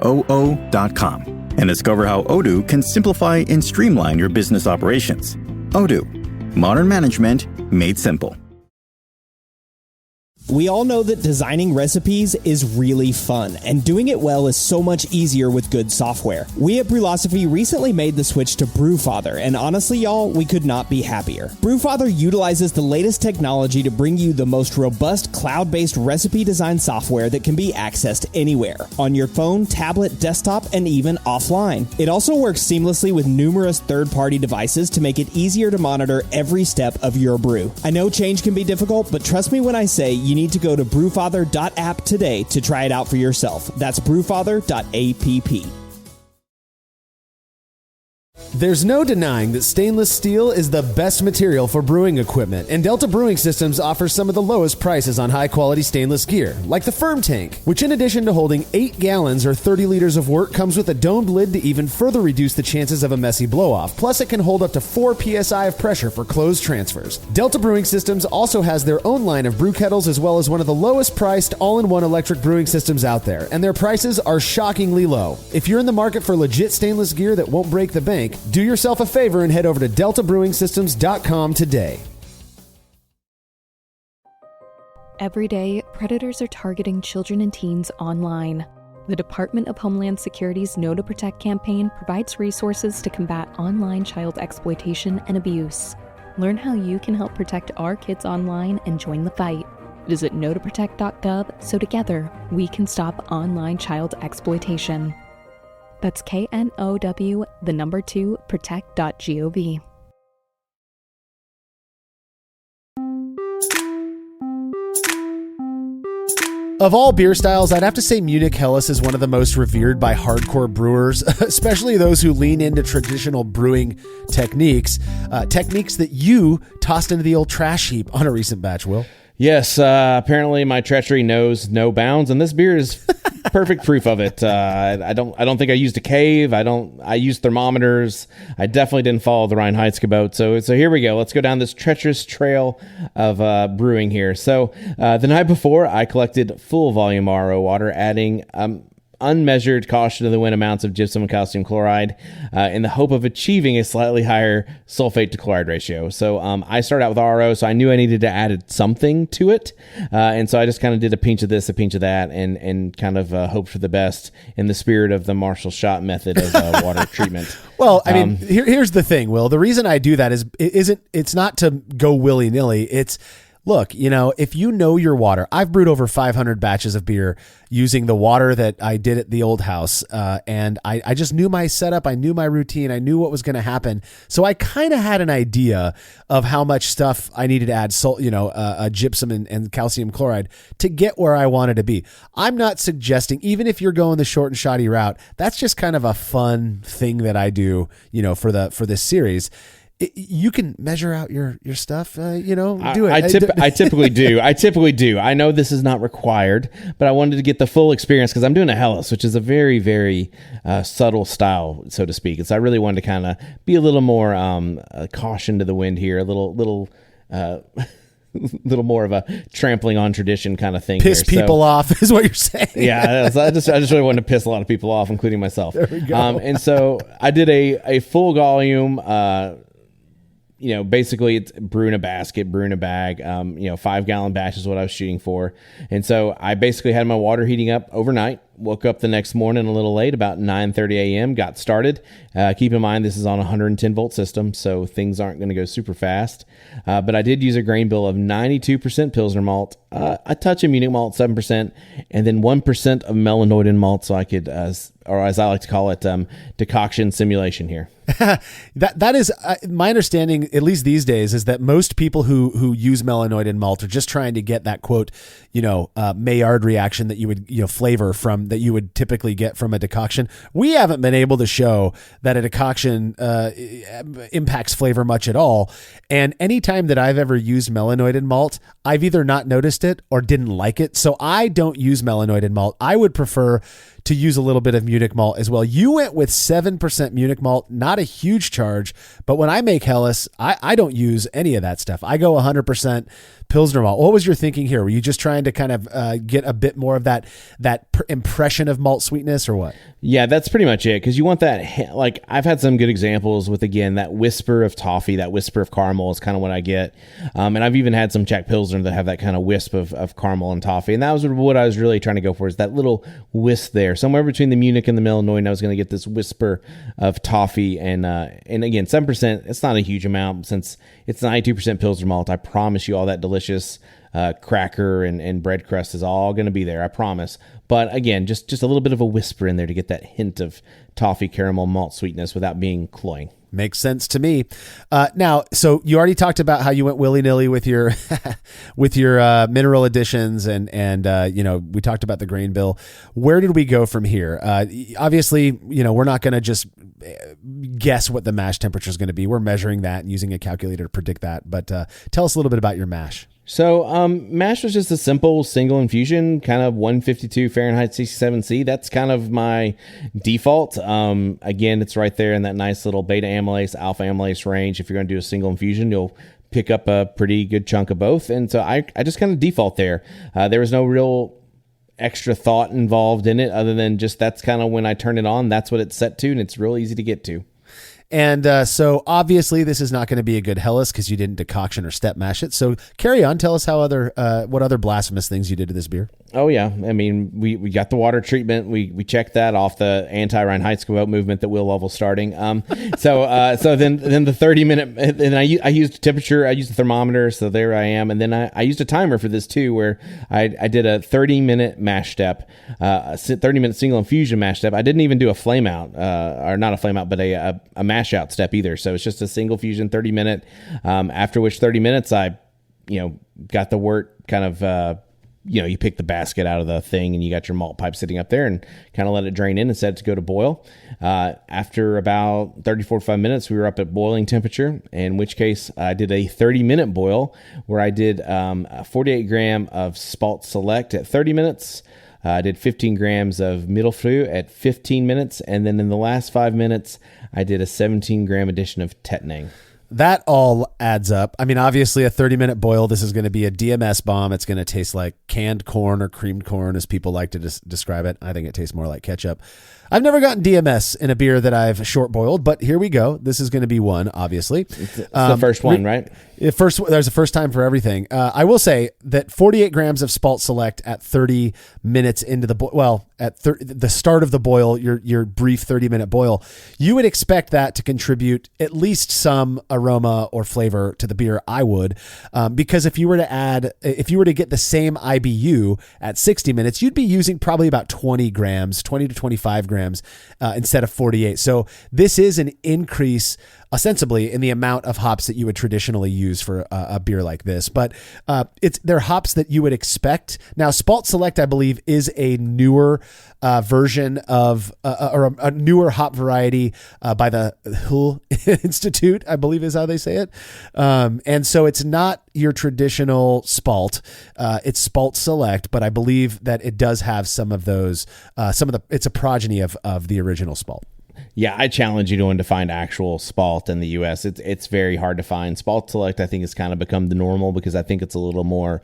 ODOO.com. And discover how Odoo can simplify and streamline your business operations. Odoo, modern management made simple. We all know that designing recipes is really fun, and doing it well is so much easier with good software. We at Brewlosophy recently made the switch to Brewfather, and honestly, y'all, we could not be happier. Brewfather utilizes the latest technology to bring you the most robust cloud-based recipe design software that can be accessed anywhere, on your phone, tablet, desktop, and even offline. It also works seamlessly with numerous third-party devices to make it easier to monitor every step of your brew. I know change can be difficult, but trust me when I say you need to go to brewfather.app today to try it out for yourself. That's brewfather.app. There's no denying that stainless steel is the best material for brewing equipment, and Delta Brewing Systems offers some of the lowest prices on high-quality stainless gear, like the Firm Tank, which in addition to holding 8 gallons or 30 liters of wort, comes with a domed lid to even further reduce the chances of a messy blow-off. Plus, it can hold up to 4 psi of pressure for closed transfers. Delta Brewing Systems also has their own line of brew kettles, as well as one of the lowest-priced all-in-one electric brewing systems out there, and their prices are shockingly low. If you're in the market for legit stainless gear that won't break the bank, do yourself a favor and head over to deltabrewingsystems.com today. Every day, predators are targeting children and teens online. The Department of Homeland Security's Know to Protect campaign provides resources to combat online child exploitation and abuse. Learn how you can help protect our kids online and join the fight. Visit knowtoprotect.gov so together we can stop online child exploitation. That's KNOW, protect.gov. Of all beer styles, I'd have to say Munich Helles is one of the most revered by hardcore brewers, especially those who lean into traditional brewing techniques, techniques that you tossed into the old trash heap on a recent batch, Will. Yes, apparently my treachery knows no bounds, and this beer is perfect proof of it. I don't think I used a cave. I used thermometers. I definitely didn't follow the Reinheitsgebot. So here we go. Let's go down this treacherous trail of brewing here. So the night before, I collected full volume RO water, adding unmeasured caution to the wind amounts of gypsum and calcium chloride in the hope of achieving a slightly higher sulfate to chloride ratio. So I started out with RO, so I knew I needed to add something to it. And so I just kind of did a pinch of this, a pinch of that, and kind of hoped for the best in the spirit of the Marshall Shot method of water treatment. Well, I mean, here's the thing, Will. The reason I do that it's not to go willy-nilly. It's, look, if you know your water, I've brewed over 500 batches of beer using the water that I did at the old house. And I just knew my setup. I knew my routine. I knew what was going to happen. So I kind of had an idea of how much stuff I needed to add, salt, gypsum and calcium chloride to get where I wanted to be. I'm not suggesting, even if you're going the short and shoddy route, that's just kind of a fun thing that I do, for this series. You can measure out your stuff, do it. I typically do. I know this is not required, but I wanted to get the full experience because I'm doing a Helles, which is a very, very subtle style, so to speak. And so I really wanted to kind of be a little more caution to the wind here, a little more of a trampling on tradition kind of thing. Piss people off is what you're saying. Yeah, I just really wanted to piss a lot of people off, including myself. There we go. And so I did a full volume. Basically it's brew in a basket, brew in a bag, 5-gallon batch is what I was shooting for. And so I basically had my water heating up overnight, woke up the next morning a little late, about 9:30 a.m., got started. Keep in mind, this is on a 110 volt system, so things aren't going to go super fast. But I did use a grain bill of 92% Pilsner malt, a touch of Munich malt, 7%, and then 1% of melanoidin malt, so I could, or as I like to call it, decoction simulation here. That is my understanding, at least these days, is that most people who use melanoidin malt are just trying to get that quote, Maillard reaction that you would, flavor from that you would typically get from a decoction. We haven't been able to show that a decoction impacts flavor much at all. And anytime that I've ever used melanoidin malt, I've either not noticed it or didn't like it. So I don't use melanoidin malt. I would prefer to use a little bit of Munich malt as well. You went with 7% Munich malt, not a huge charge, but when I make Helles, I don't use any of that stuff. I go 100% Pilsner malt. What was your thinking here? Were you just trying to kind of get a bit more of that impression of malt sweetness or what? Yeah, that's pretty much it. Because you want that, like I've had some good examples with, again, that whisper of toffee, that whisper of caramel is kind of what I get. And I've even had some Czech Pilsner that have that kind of wisp of caramel and toffee. And that was what I was really trying to go for, is that little wisp there. Somewhere between the Munich and the melanoidin, I was going to get this whisper of toffee. And again, 7%, it's not a huge amount since it's 92% Pilsner malt. I promise you all that delicious cracker and bread crust is all going to be there, I promise. But again, just a little bit of a whisper in there to get that hint of toffee, caramel, malt sweetness without being cloying. Makes sense to me. Now, so you already talked about how you went willy-nilly with your mineral additions and we talked about the grain bill. Where did we go from here? Obviously, we're not going to just guess what the mash temperature is going to be. We're measuring that and using a calculator to predict that. But tell us a little bit about your mash. So mash was just a simple single infusion, kind of 152 Fahrenheit 67C. That's kind of my default. Again, it's right there in that nice little beta amylase, alpha amylase range. If you're going to do a single infusion, you'll pick up a pretty good chunk of both. And so I just kind of default there. There was no real extra thought involved in it other than just that's kind of when I turn it on, that's what it's set to, and it's real easy to get to. And so obviously this is not going to be a good Helles because you didn't decoction or step mash it. So carry on. Tell us what other blasphemous things you did to this beer. Oh yeah. I mean, we got the water treatment. We checked that off the anti-Reinheitsgebot movement that Will Lovell starting. So then the 30-minute, and I used temperature. I used a thermometer. So there I am. And then I used a timer for this too, where I did a 30-minute mash step, a 30-minute single infusion mash step. I didn't even do a flame out, or not a flame out, but a mash out step either. So it's just a single fusion 30-minute, after which 30 minutes I got the wort kind of you pick the basket out of the thing and you got your malt pipe sitting up there and kind of let it drain in and set it to go to boil. After about 30, 45 minutes, we were up at boiling temperature, in which case I did a 30-minute boil where I did 48 gram of Spalt Select at 30 minutes. I did 15 grams of Mittelfrüh at 15 minutes. And then in the last 5 minutes, I did a 17 gram addition of Tettnang. That all adds up. I mean, obviously a 30-minute boil, this is going to be a DMS bomb. It's going to taste like canned corn or creamed corn, as people like to describe it. I think it tastes more like ketchup. I've never gotten DMS in a beer that I've short boiled, but here we go. This is going to be one, obviously. It's the first one, right? There's a first time for everything. I will say that 48 grams of Spalt Select at 30 minutes into the boil, at the start of the boil, your brief 30-minute boil, you would expect that to contribute at least some aroma or flavor to the beer. I would, because if you were to get the same IBU at 60 minutes, you'd be using probably about 20 to 25 grams instead of 48. So this is an increase ostensibly in the amount of hops that you would traditionally use for a beer like this, but they're hops that you would expect. Now, Spalt Select, I believe, is a newer version of or a newer hop variety by the Hull Institute, I believe is how they say it. And so it's not your traditional Spalt. It's Spalt Select, but I believe that it does have some of those. It's a progeny of the original Spalt. Yeah, I challenge you to find actual Spalt in the U.S. It's very hard to find. Spalt Select, I think, has kind of become the normal because I think it's a little more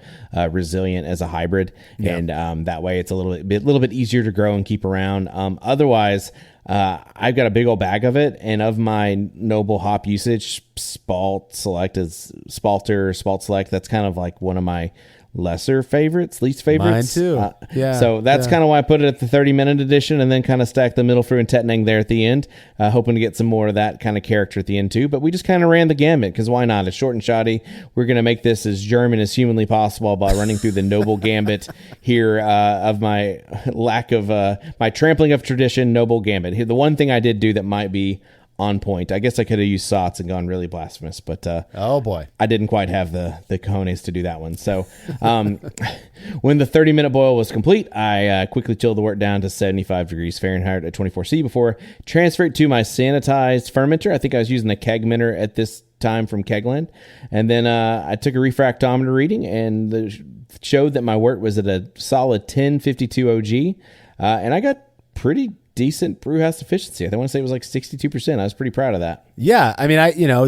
resilient as a hybrid, and that way it's a little bit easier to grow and keep around. Otherwise, I've got a big old bag of it, and of my noble hop usage, Spalt Select is Spalt Select. That's kind of like one of my least favorites. Mine too. So that's kind of why I put it at the 30-minute edition and then kind of stack the Mittelfrüh and Tettnang there at the end, hoping to get some more of that kind of character at the end too. But we just kind of ran the gamut because why not? It's short and shoddy. We're going to make this as German as humanly possible by running through the noble gambit here of my lack of my trampling of tradition, noble gambit. Here, the one thing I did do that might be on point. I guess I could have used Sots and gone really blasphemous, but oh boy, I didn't quite have the cojones to do that one. So when the 30-minute boil was complete, I quickly chilled the wort down to 75 degrees Fahrenheit at 24°C before transferring to my sanitized fermenter. I think I was using a Kegmenter at this time from Kegland, and then I took a refractometer reading and showed that my wort was at a solid 1052 OG, and I got pretty decent brew house efficiency. I want to say it was like 62%. I was pretty proud of that. Yeah. I mean,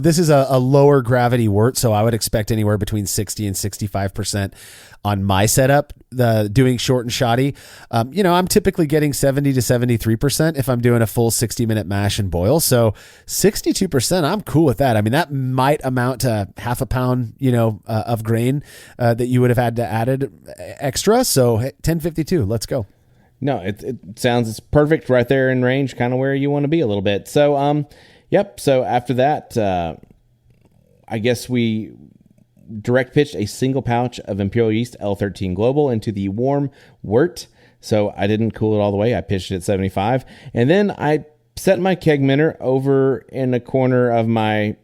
this is a lower gravity wort, so I would expect anywhere between 60 and 65% on my setup, doing short and shoddy. I'm typically getting 70 to 73% if I'm doing a full 60-minute mash and boil. So 62%, I'm cool with that. I mean, that might amount to half a pound, of grain that you would have had to added extra. So 1052, let's go. No, it sounds it's perfect right there in range, kind of where you want to be a little bit. So, yep. So after that, I guess we direct pitched a single pouch of Imperial Yeast L13 Global into the warm wort. So I didn't cool it all the way. I pitched it at 75. And then I set my Kegmenter over in a corner of my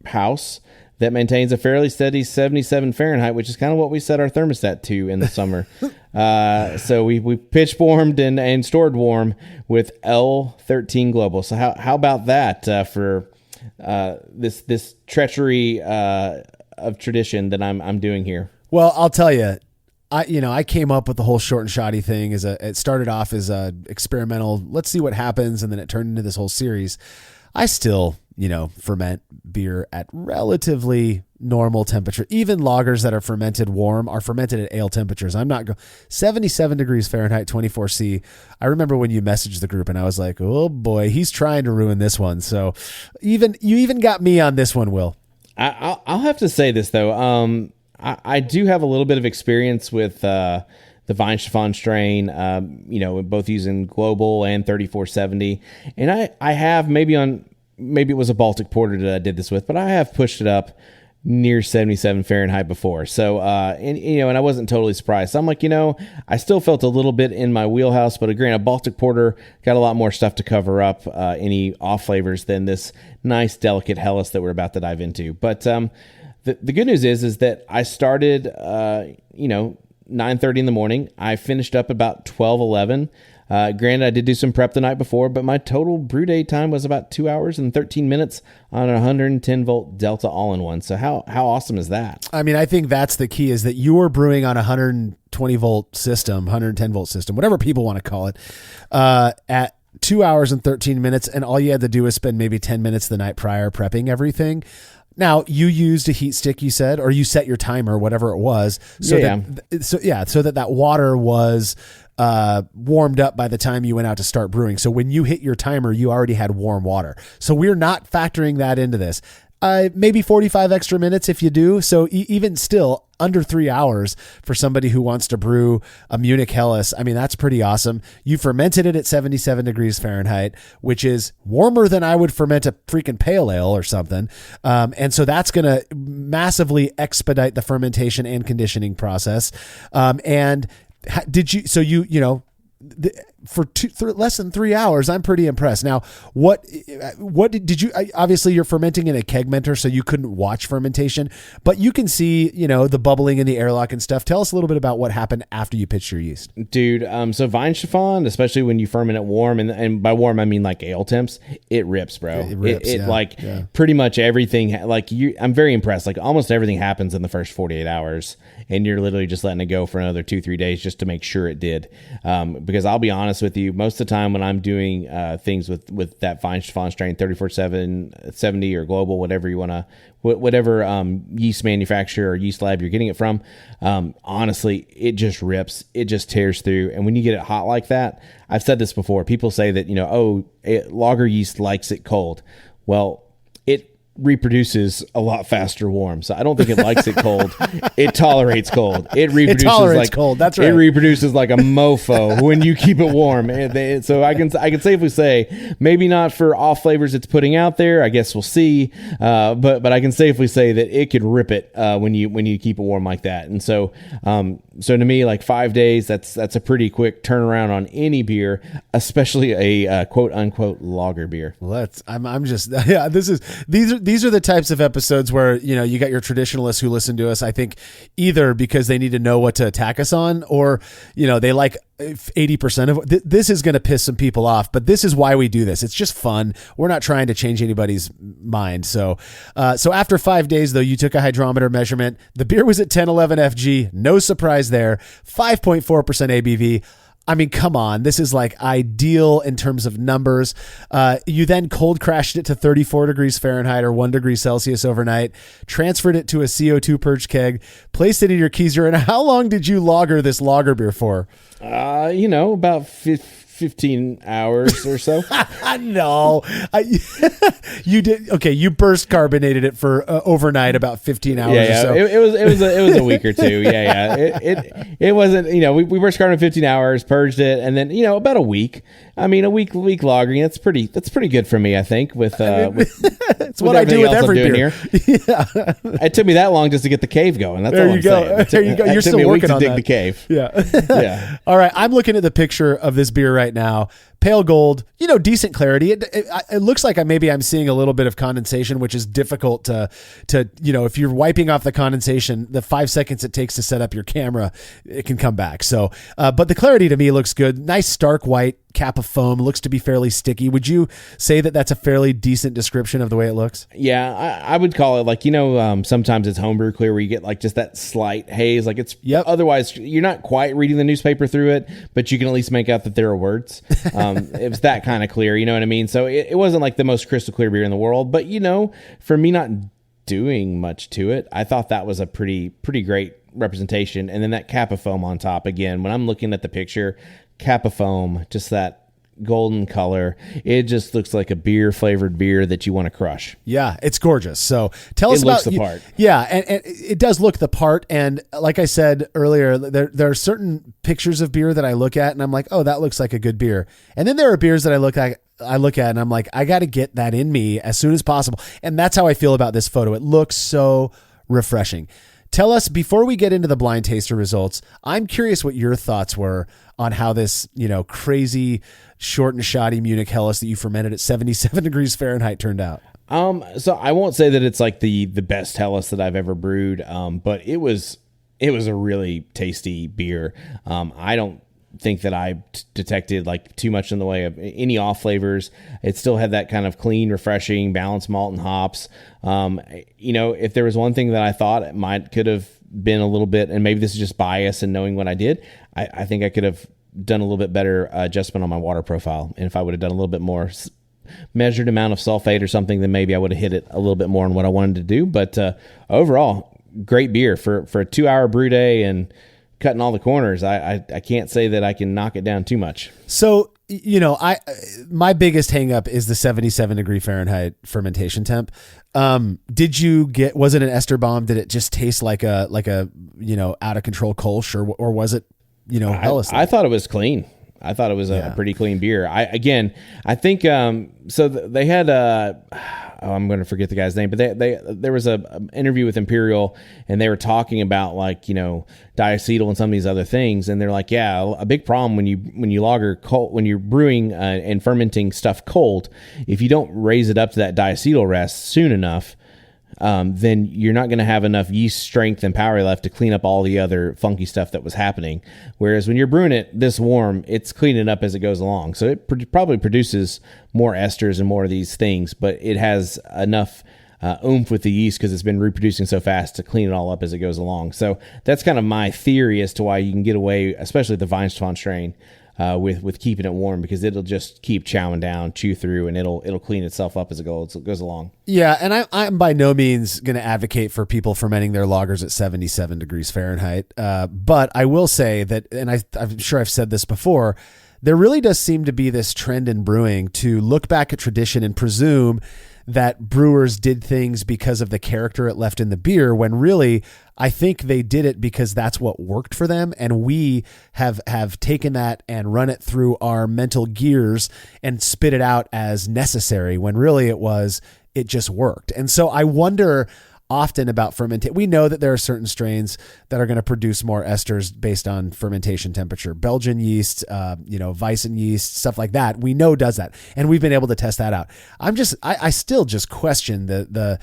house that maintains a fairly steady 77 Fahrenheit, which is kind of what we set our thermostat to in the summer. So we pitch warmed and stored warm with L13 Global. So how about that for this treachery of tradition that I'm doing here? Well, I'll tell you, I came up with the whole short and shoddy thing it started off as a experimental, let's see what happens, and then it turned into this whole series. I still, ferment beer at relatively normal temperature. Even lagers that are fermented warm are fermented at ale temperatures. I'm not 77 degrees Fahrenheit, 24°C. I remember when you messaged the group and I was like, oh boy, he's trying to ruin this one. So you even got me on this one, Will. I'll have to say this though. I do have a little bit of experience with the Weihenstephan strain, both using Global and 3470. And I have maybe it was a Baltic Porter that I did this with, but I have pushed it up near 77 Fahrenheit before. So, and I wasn't totally surprised. So I'm like, I still felt a little bit in my wheelhouse, but again, a Baltic Porter got a lot more stuff to cover up any off flavors than this nice, delicate Helles that we're about to dive into. But the good news is that I started, 9:30 in the morning. I finished up about 12:11. Granted, I did do some prep the night before, but my total brew day time was about 2 hours and 13 minutes on a 110 volt Delta all-in-one. So how awesome is that? I mean, I think that's the key, is that you were brewing on a 120 volt system, 110 volt system, whatever people want to call it, at 2 hours and 13 minutes. And all you had to do was spend maybe 10 minutes the night prior prepping everything. Now, you used a heat stick, you said, or you set your timer, whatever it was, so that water was warmed up by the time you went out to start brewing. So when you hit your timer, you already had warm water. So we're not factoring that into this. Maybe 45 extra minutes if you do. So even still, under 3 hours for somebody who wants to brew a Munich Helles. I mean, that's pretty awesome. You fermented it at 77 degrees Fahrenheit, which is warmer than I would ferment a freaking pale ale or something. And so that's going to massively expedite the fermentation and conditioning process. And did you, so you for less than 3 hours, I'm pretty impressed. Now, what did you, obviously you're fermenting in a kegmenter, so you couldn't watch fermentation, but you can see, the bubbling in the airlock and stuff. Tell us a little bit about what happened after you pitched your yeast. Dude, so Weihenstephan, especially when you ferment it warm, and by warm, I mean like ale temps, it rips, bro. It rips, pretty much everything, I'm very impressed. Like almost everything happens in the first 48 hours, and you're literally just letting it go for another 2-3 days just to make sure it did. Because I'll be honest with you, most of the time when I'm doing things with that Weihenstephan strain, 3470 or global, whatever you want to, whatever yeast manufacturer or yeast lab you're getting it from, honestly, it just rips. It just tears through. And when you get it hot like that, I've said this before, people say that, lager yeast likes it cold. Well, it reproduces a lot faster warm. So I don't think it likes it cold. It tolerates cold. It reproduces cold. That's right. It reproduces like a mofo when you keep it warm. So I can safely say maybe not for all flavors it's putting out there. I guess we'll see. But I can safely say that it could rip it when you keep it warm like that. And so to me, like 5 days, that's a pretty quick turnaround on any beer, especially a quote unquote lager beer. Well, these are the types of episodes where, you got your traditionalists who listen to us, I think either because they need to know what to attack us on, or, they like 80% of this is going to piss some people off, but this is why we do this. It's just fun. We're not trying to change anybody's mind. So after 5 days though, you took a hydrometer measurement. The beer was at 1011 FG. No surprise there. 5.4% ABV. I mean, come on. This is like ideal in terms of numbers. You then cold crashed it to 34 degrees Fahrenheit or 1 degree Celsius overnight, transferred it to a CO2 purge keg, placed it in your keezer. And how long did you lager this lager beer for? About 15 hours or so. No, you did. Okay. You burst carbonated it for overnight, about 15 hours or so. It was a week or two. Yeah. It wasn't, we burst carbonated 15 hours, purged it. And then, about a week. I mean, a week lagering. That's pretty good for me, I think, it's what I do with every beer. Yeah. It took me that long just to get the cave going. That's there all you go. There you go. You're still working on dig that. The cave. Yeah. Yeah. All right. I'm looking at the picture of this beer right now. Pale gold, decent clarity. It looks like I'm seeing a little bit of condensation, which is difficult to if you're wiping off the condensation, the 5 seconds it takes to set up your camera, it can come back. So, but the clarity to me looks good. Nice stark white cap of foam, looks to be fairly sticky. Would you say that that's a fairly decent description of the way it looks? Yeah, I would call it sometimes it's homebrew clear where you get like just that slight haze. Like it's otherwise you're not quite reading the newspaper through it, but you can at least make out that there are words. It was that kind of clear, you know what I mean? So it wasn't like the most crystal clear beer in the world, but for me not doing much to it, I thought that was a pretty great representation. And then that cap of foam on top, again, when I'm looking at the picture, cap of foam, just that golden color, it just looks like a beer flavored beer that you want to crush. Yeah, it's gorgeous. So tell us about looks the part. Yeah, and it does look the part. And like I said earlier, there are certain pictures of beer that I look at and I'm like, oh, that looks like a good beer. And then there are beers that I look at and I'm like, I got to get that in me as soon as possible. And that's how I feel about this photo. It looks so refreshing. Tell us, before we get into the blind taster results, I'm curious what your thoughts were on how this, crazy short and shoddy Munich Helles that you fermented at 77 degrees Fahrenheit turned out. So I won't say that it's like the best Helles that I've ever brewed, but it was it was a really tasty beer. I don't think that I detected like too much in the way of any off flavors. It still had that kind of clean, refreshing, balanced malt and hops. If there was one thing that I thought it could have been a little bit, and maybe this is just bias and knowing what I did, I think I could have done a little bit better adjustment on my water profile. And if I would have done a little bit more measured amount of sulfate or something, then maybe I would have hit it a little bit more on what I wanted to do. But overall, great beer for a 2-hour brew day and cutting all the corners. I can't say that I can knock it down too much. So, my biggest hang up is the 77 degree Fahrenheit fermentation temp. Was it an ester bomb? Did it just taste like a out of control Kolsch, or was it, Helles? I thought it was clean. I thought it was a pretty clean beer. I think they had I'm going to forget the guy's name, but there was a interview with Imperial, and they were talking about diacetyl and some of these other things, and they're like, yeah, a big problem when you lager cold, when you're brewing and fermenting stuff cold, if you don't raise it up to that diacetyl rest soon enough, then you're not going to have enough yeast strength and power left to clean up all the other funky stuff that was happening. Whereas when you're brewing it this warm, it's cleaning up as it goes along. So it probably produces more esters and more of these things, but it has enough oomph with the yeast because it's been reproducing so fast to clean it all up as it goes along. So that's kind of my theory as to why you can get away, especially the Weihenstephan strain, with keeping it warm, because it'll just keep chowing down, chew through, and it'll clean itself up as it goes along. Yeah, and I'm by no means going to advocate for people fermenting their lagers at 77 degrees Fahrenheit. But I will say that, and I'm sure I've said this before, there really does seem to be this trend in brewing to look back at tradition and presume that brewers did things because of the character it left in the beer, when really I think they did it because that's what worked for them. And we have taken that and run it through our mental gears and spit it out as necessary, when really it just worked. And so I wonder often about fermentation. We know that there are certain strains that are going to produce more esters based on fermentation temperature. Belgian yeast, Weissen yeast, stuff like that. We know does that, and we've been able to test that out. I still just question the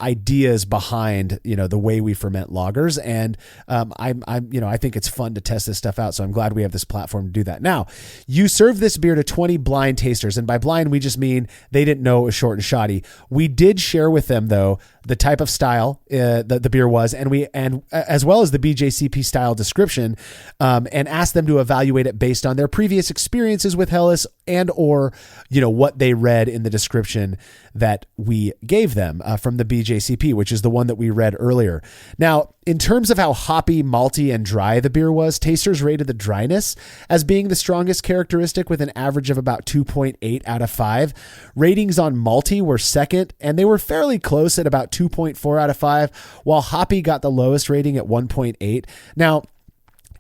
ideas behind the way we ferment lagers, and I think it's fun to test this stuff out. So I'm glad we have this platform to do that. Now, you serve this beer to 20 blind tasters, and by blind we just mean they didn't know it was short and shoddy. We did share with them though the type of style the beer was, and as well as the BJCP style description, and asked them to evaluate it based on their previous experiences with Helles and or what they read in the description that we gave them from the BJCP, which is the one that we read earlier. Now, in terms of how hoppy, malty, and dry the beer was, tasters rated the dryness as being the strongest characteristic with an average of about 2.8 out of 5. Ratings on malty were second, and they were fairly close at about 2.4 out of 5, while hoppy got the lowest rating at 1.8. Now,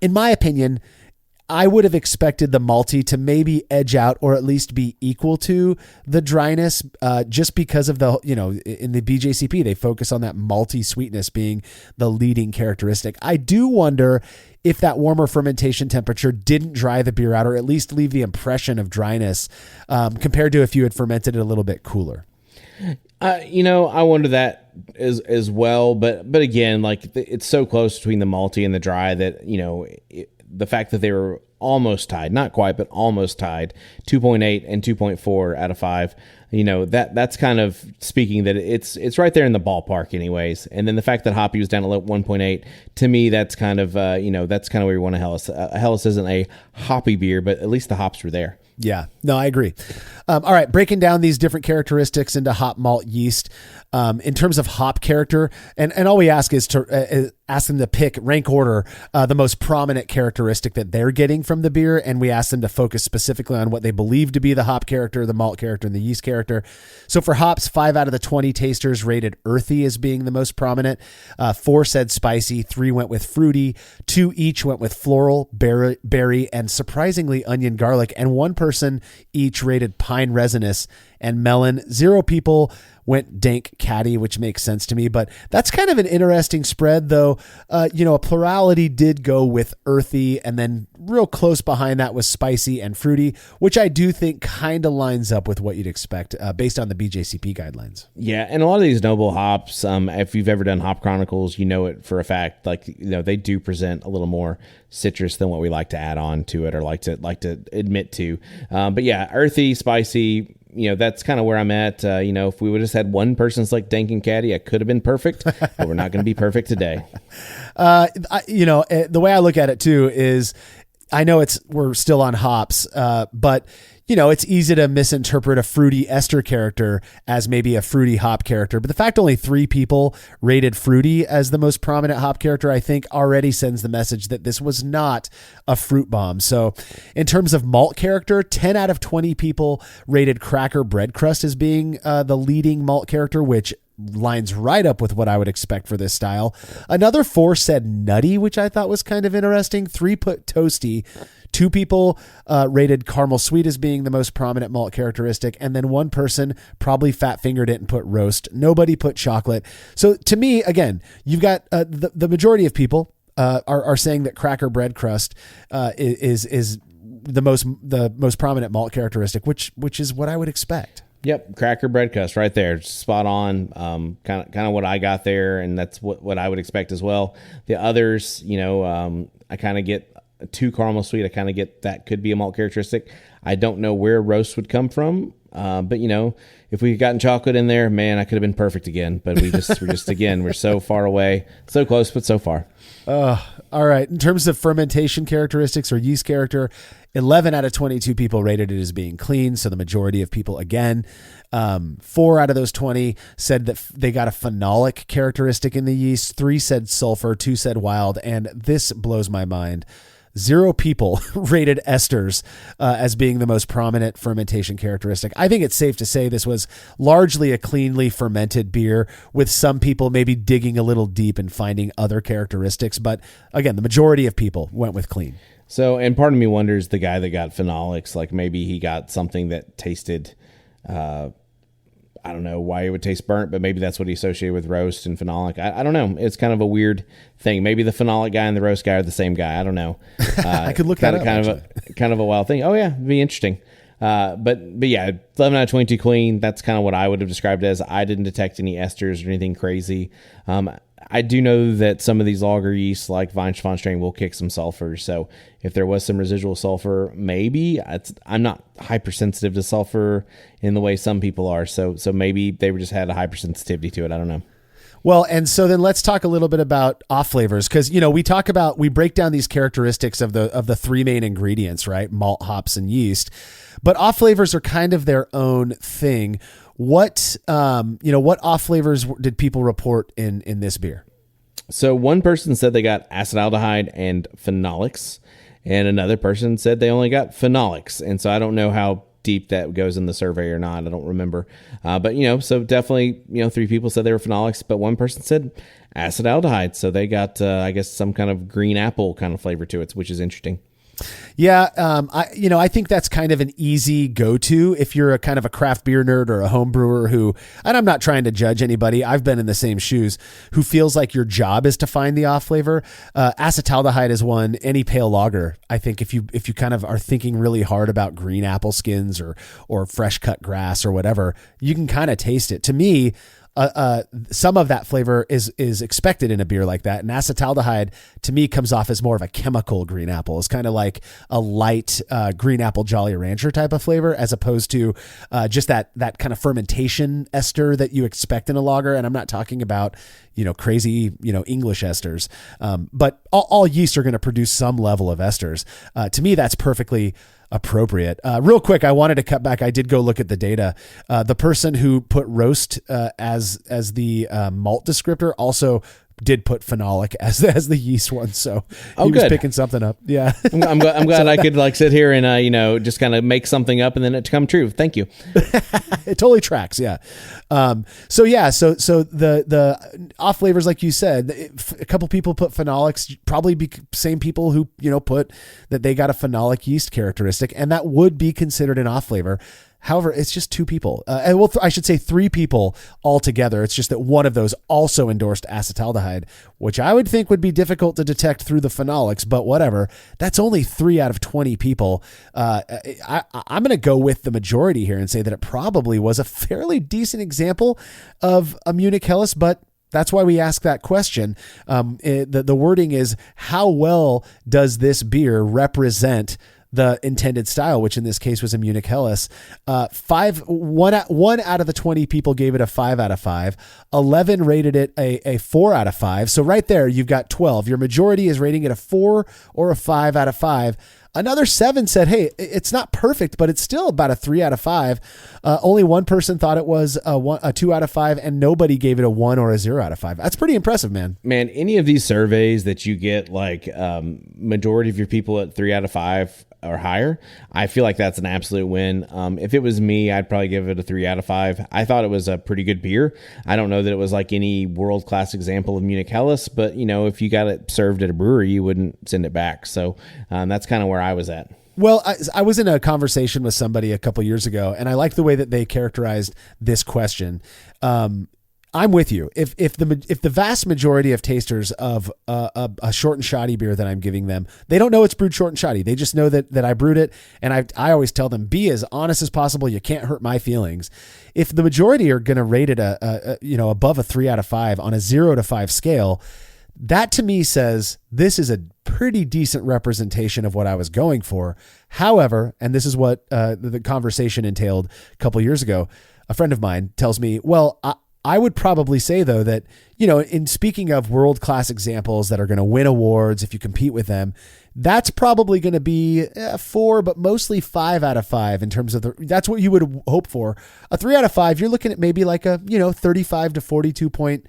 in my opinion, I would have expected the malty to maybe edge out or at least be equal to the dryness, just because of in the BJCP, they focus on that malty sweetness being the leading characteristic. I do wonder if that warmer fermentation temperature didn't dry the beer out, or at least leave the impression of dryness, compared to if you had fermented it a little bit cooler. I wonder that as well, but again, it's so close between the malty and the dry that, the fact that they were almost tied, not quite, but almost tied, 2.8 and 2.4 out of 5, that's kind of speaking that it's right there in the ballpark anyways. And then the fact that hoppy was down at 1.8, to me, that's kind of, that's kind of where you want a Helles. Helles isn't a hoppy beer, but at least the hops were there. Yeah, no, I agree. All right, breaking down these different characteristics into hop, malt, yeast. In terms of hop character, and all we ask is to ask them to rank order the most prominent characteristic that they're getting from the beer, and we ask them to focus specifically on what they believe to be the hop character, the malt character, and the yeast character. So for hops, 5 out of the 20 tasters rated earthy as being the most prominent. 4 said spicy, 3 went with fruity, 2 each went with floral, berry, and surprisingly onion garlic, and 1 person each rated pine resinous and melon. 0 people went dank caddy, which makes sense to me, but that's kind of an interesting spread though. A plurality did go with earthy, and then real close behind that was spicy and fruity, which I do think kind of lines up with what you'd expect based on the BJCP guidelines. Yeah, and a lot of these noble hops, if you've ever done Hop Chronicles, you know it for a fact. Like, they do present a little more citrus than what we like to add on to it or like to admit to. But yeah, earthy, spicy. That's kind of where I'm at. If we would have just had one person select dank and caddy, I could have been perfect, but we're not going to be perfect today. The way I look at it too is, I know we're still on hops, but it's easy to misinterpret a fruity ester character as maybe a fruity hop character. But the fact only 3 people rated fruity as the most prominent hop character, I think already sends the message that this was not a fruit bomb. So in terms of malt character, 10 out of 20 people rated cracker bread crust as being the leading malt character, which lines right up with what I would expect for this style. Another 4 said nutty, which I thought was kind of interesting. 3 put toasty. 2 people rated caramel sweet as being the most prominent malt characteristic. And then 1 person probably fat fingered it and put roast. Nobody put chocolate. So to me, again, you've got the majority of people are saying that cracker bread crust is the most prominent malt characteristic, which is what I would expect. Yep, cracker bread crust right there, spot on. Kind of what I got there, and that's what I would expect as well. The others, I kind of get 2 caramel sweet. I kind of get that could be a malt characteristic. I don't know where roast would come from, but if we had gotten chocolate in there, man, I could have been perfect again. But we're so far away, so close, but so far. All right. In terms of fermentation characteristics or yeast character, 11 out of 22 people rated it as being clean. So the majority of people, again, 4 out of those 20 said that they got a phenolic characteristic in the yeast. 3 said sulfur, 2 said wild. And this blows my mind. 0 people rated esters as being the most prominent fermentation characteristic. I think it's safe to say this was largely a cleanly fermented beer, with some people maybe digging a little deep and finding other characteristics. But again, the majority of people went with clean. So, and part of me wonders, the guy that got phenolics, like maybe he got something that tasted, I don't know why it would taste burnt, but maybe that's what he associated with roast and phenolic. I don't know. It's kind of a weird thing. Maybe the phenolic guy and the roast guy are the same guy. I don't know. I could look that up. Kind of a wild thing. Oh yeah, it'd be interesting. But yeah, 11 out of 22 clean. That's kind of what I would have described it as. I didn't detect any esters or anything crazy. I do know that some of these lager yeasts, like Weihenstephanerstrain, will kick some sulfur. So if there was some residual sulfur, maybe I'm not hypersensitive to sulfur in the way some people are. So maybe they just had a hypersensitivity to it. I don't know. Well, and so then let's talk a little bit about off flavors, because we break down these characteristics of the 3 main ingredients, right? Malt, hops, and yeast. But off flavors are kind of their own thing. What off flavors did people report in this beer? So one person said they got acetaldehyde and phenolics, and another person said they only got phenolics. And so I don't know how deep that goes in the survey or not. I don't remember. But so definitely, 3 people said they were phenolics, but one person said acetaldehyde. So they got, I guess, some kind of green apple kind of flavor to it, which is interesting. Yeah, I think that's kind of an easy go-to if you're a kind of a craft beer nerd or a home brewer who, and I'm not trying to judge anybody, I've been in the same shoes, who feels like your job is to find the off flavor. Acetaldehyde is one. Any pale lager, I think, if you kind of are thinking really hard about green apple skins or fresh cut grass or whatever, you can kind of taste it. To me, some of that flavor is expected in a beer like that. And acetaldehyde to me comes off as more of a chemical green apple. It's kind of like a light green apple Jolly Rancher type of flavor, as opposed to just that kind of fermentation ester that you expect in a lager. And I'm not talking about, crazy, English esters. But all yeast are going to produce some level of esters. To me, that's perfectly appropriate. Real quick, I wanted to cut back. I did go look at the data. The person who put roast as the malt descriptor also did put phenolic as the yeast one. So he was picking something up. Yeah. I'm glad I could sit here and, just kind of make something up and then it come true. Thank you. It totally tracks. Yeah. So the off flavors, like you said, a couple people put phenolics, probably same people who, put that they got a phenolic yeast characteristic, and that would be considered an off flavor. However, it's just two people. I should say three people altogether. It's just that one of those also endorsed acetaldehyde, which I would think would be difficult to detect through the phenolics, but whatever. That's only 3 out of 20 people. I'm going to go with the majority here and say that it probably was a fairly decent example of a Munich Helles, but that's why we ask that question. The wording is, how well does this beer represent the intended style, which in this case was a Munich Helles? 1 out of the 20 people gave it a 5 out of 5. 11 rated it a 4 out of 5. So right there, you've got 12. Your majority is rating it a 4 or a 5 out of 5. Another 7 said, hey, it's not perfect, but it's still about a 3 out of 5. Only one person thought it was a 2 out of 5, and nobody gave it a 1 or a 0 out of 5. That's pretty impressive, man. Man, any of these surveys that you get, like majority of your people at 3 out of 5 or higher, I feel like that's an absolute win. If it was me, I'd probably give it a 3 out of 5. I thought it was a pretty good beer. I don't know that it was like any world-class example of Munich Helles, but if you got it served at a brewery, you wouldn't send it back. So that's kind of where I was at. Well, I was in a conversation with somebody a couple years ago, and I like the way that they characterized this question. I'm with you. If the vast majority of tasters of a short and shoddy beer that I'm giving them, they don't know it's brewed short and shoddy. They just know that I brewed it, and I always tell them, be as honest as possible. You can't hurt my feelings. If the majority are going to rate it above a 3 out of 5 on a 0 to 5 scale, that to me says this is a pretty decent representation of what I was going for. However, and this is what the conversation entailed a couple years ago, a friend of mine tells me, well, I would probably say, though, that, in speaking of world-class examples that are going to win awards if you compete with them, that's probably going to be 4, but mostly 5 out of 5 in terms of that's what you would hope for. A 3 out of 5, you're looking at maybe like a, 35 to 42 point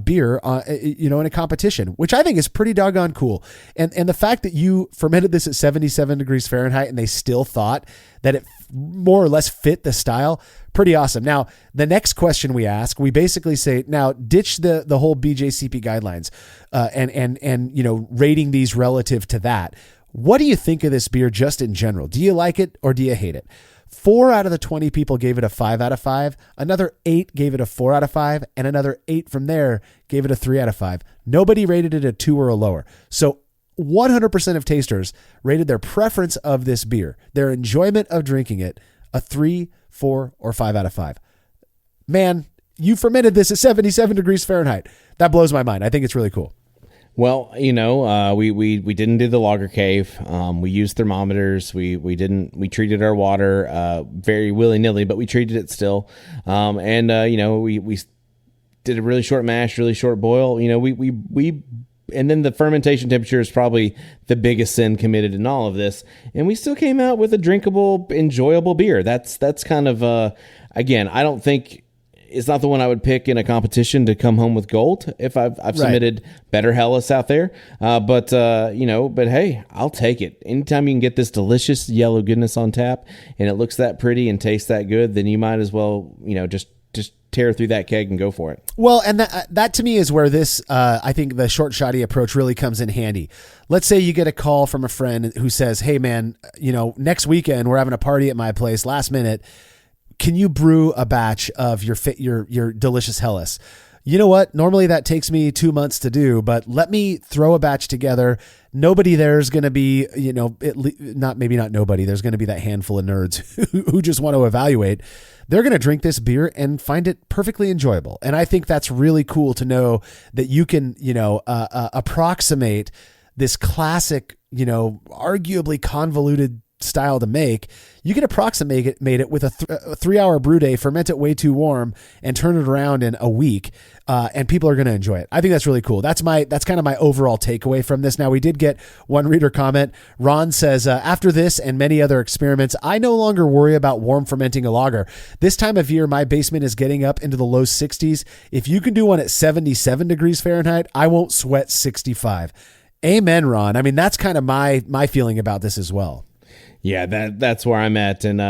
beer, in a competition, which I think is pretty doggone cool. And the fact that you fermented this at 77 degrees Fahrenheit and they still thought that it more or less fit the style, pretty awesome. Now, the next question we ask, we basically say, now ditch the whole BJCP guidelines and rating these relative to that. What do you think of this beer just in general? Do you like it or do you hate it? 4 out of the 20 people gave it a 5 out of 5. Another 8 gave it a 4 out of 5. And another 8 from there gave it a 3 out of 5. Nobody rated it a 2 or a lower. So 100% of tasters rated their preference of this beer, their enjoyment of drinking it, a 3, 4, or 5 out of 5. Man, you fermented this at 77 degrees Fahrenheit. That blows my mind. I think it's really cool. Well, we didn't do the lager cave. We used thermometers. We treated our water very willy-nilly, but we treated it still. We did a really short mash, really short boil. And then the fermentation temperature is probably the biggest sin committed in all of this. And we still came out with a drinkable, enjoyable beer. That's kind of, again, I don't think it's not the one I would pick in a competition to come home with gold if I've submitted better Helles out there. But hey, I'll take it. Anytime you can get this delicious yellow goodness on tap and it looks that pretty and tastes that good, then you might as well, just tear through that keg and go for it. Well, and that to me is where this, I think the short shoddy approach really comes in handy. Let's say you get a call from a friend who says, hey man, next weekend we're having a party at my place last minute. Can you brew a batch of your delicious Helles? You know what? Normally that takes me 2 months to do, but let me throw a batch together. Nobody there is going to be, maybe not nobody. There's going to be that handful of nerds who just want to evaluate. They're going to drink this beer and find it perfectly enjoyable. And I think that's really cool to know that you can, approximate this classic, arguably convoluted style to make. You can approximate it with a 3-hour brew day, ferment it way too warm, and turn it around in a week, and people are going to enjoy it. I think that's really cool. That's kind of my overall takeaway from this. Now, we did get one reader comment. Ron says, after this and many other experiments, I no longer worry about warm fermenting a lager. This time of year, my basement is getting up into the low 60s. If you can do one at 77 degrees Fahrenheit, I won't sweat 65. Amen, Ron. I mean, that's kind of my feeling about this as well. Yeah, that's where I'm at. And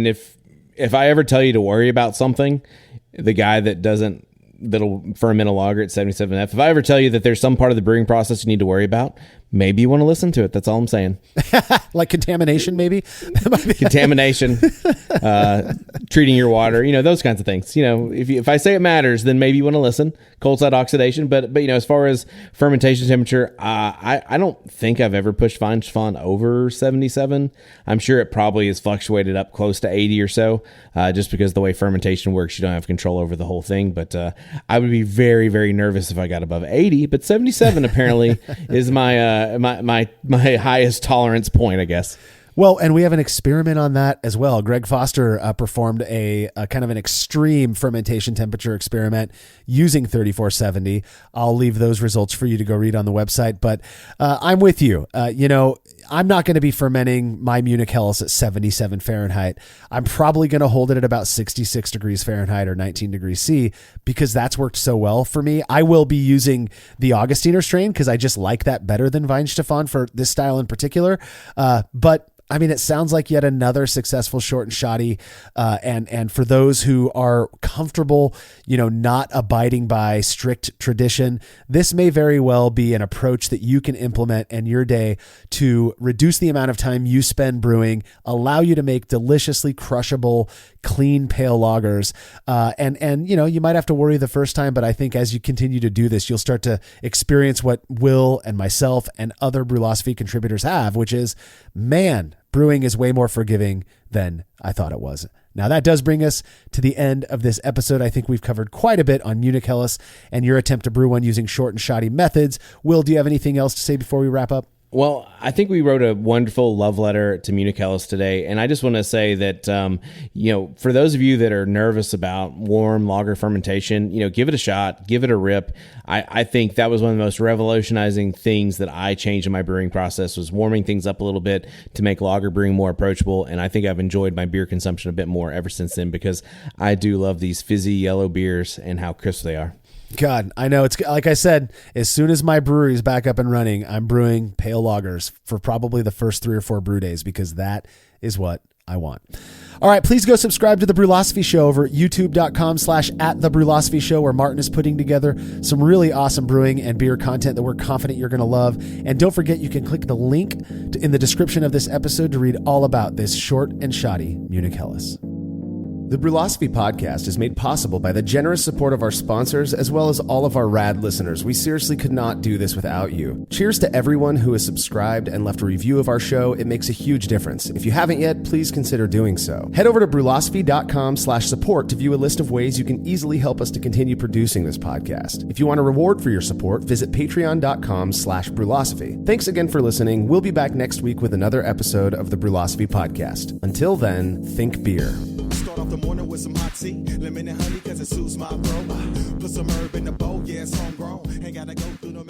if I ever tell you to worry about something, the guy that'll ferment a lager at 77F, if I ever tell you that there's some part of the brewing process you need to worry about, maybe you want to listen to it. That's all I'm saying. Like contamination, maybe? Contamination, treating your water, those kinds of things. If I say it matters, then maybe you want to listen. Cold side oxidation. But as far as fermentation temperature, I don't think I've ever pushed fine chiffon over 77. I'm sure it probably has fluctuated up close to 80 or so, just because the way fermentation works, you don't have control over the whole thing. But I would be very, very nervous if I got above 80. But 77 apparently is my highest tolerance point, I guess. Well, and we have an experiment on that as well. Greg Foster performed a kind of an extreme fermentation temperature experiment using 3470. I'll leave those results for you to go read on the website. But I'm with you. I'm not going to be fermenting my Munich Helles at 77 Fahrenheit. I'm probably going to hold it at about 66 degrees Fahrenheit or 19 degrees C because that's worked so well for me. I will be using the Augustiner strain because I just like that better than Weihenstephan for this style in particular. But I mean, it sounds like yet another successful short and shoddy. And for those who are comfortable, not abiding by strict tradition, this may very well be an approach that you can implement in your day to reduce the amount of time you spend brewing, allow you to make deliciously crushable, clean, pale lagers. And you might have to worry the first time, but I think as you continue to do this, you'll start to experience what Will and myself and other Brewlosophy contributors have, which is, man, brewing is way more forgiving than I thought it was. Now, that does bring us to the end of this episode. I think we've covered quite a bit on Munich Helles and your attempt to brew one using short and shoddy methods. Will, do you have anything else to say before we wrap up? Well, I think we wrote a wonderful love letter to Munich Helles today. And I just want to say that, for those of you that are nervous about warm lager fermentation, give it a shot, give it a rip. I think that was one of the most revolutionizing things that I changed in my brewing process was warming things up a little bit to make lager brewing more approachable. And I think I've enjoyed my beer consumption a bit more ever since then because I do love these fizzy yellow beers and how crisp they are. God, I know. It's like I said, as soon as my brewery is back up and running, I'm brewing pale lagers for probably the first 3 or 4 brew days because that is what I want. All right, please go subscribe to The Brewlosophy Show over at youtube.com/@TheBrewlosophy Show, where Martin is putting together some really awesome brewing and beer content that we're confident you're going to love. And don't forget, you can click the link in the description of this episode to read all about this short and shoddy Munich Helles. The Brewlosophy Podcast is made possible by the generous support of our sponsors as well as all of our rad listeners. We seriously could not do this without you. Cheers to everyone who has subscribed and left a review of our show. It makes a huge difference. If you haven't yet, please consider doing so. Head over to brewlosophy.com/support to view a list of ways you can easily help us to continue producing this podcast. If you want a reward for your support, visit patreon.com/brewlosophy. Thanks again for listening. We'll be back next week with another episode of the Brewlosophy Podcast. Until then, think beer. Start off the morning with some hot tea, lemon and honey cause it suits my throat. Put some herb in the bowl, yeah, it's homegrown. Ain't gotta go through no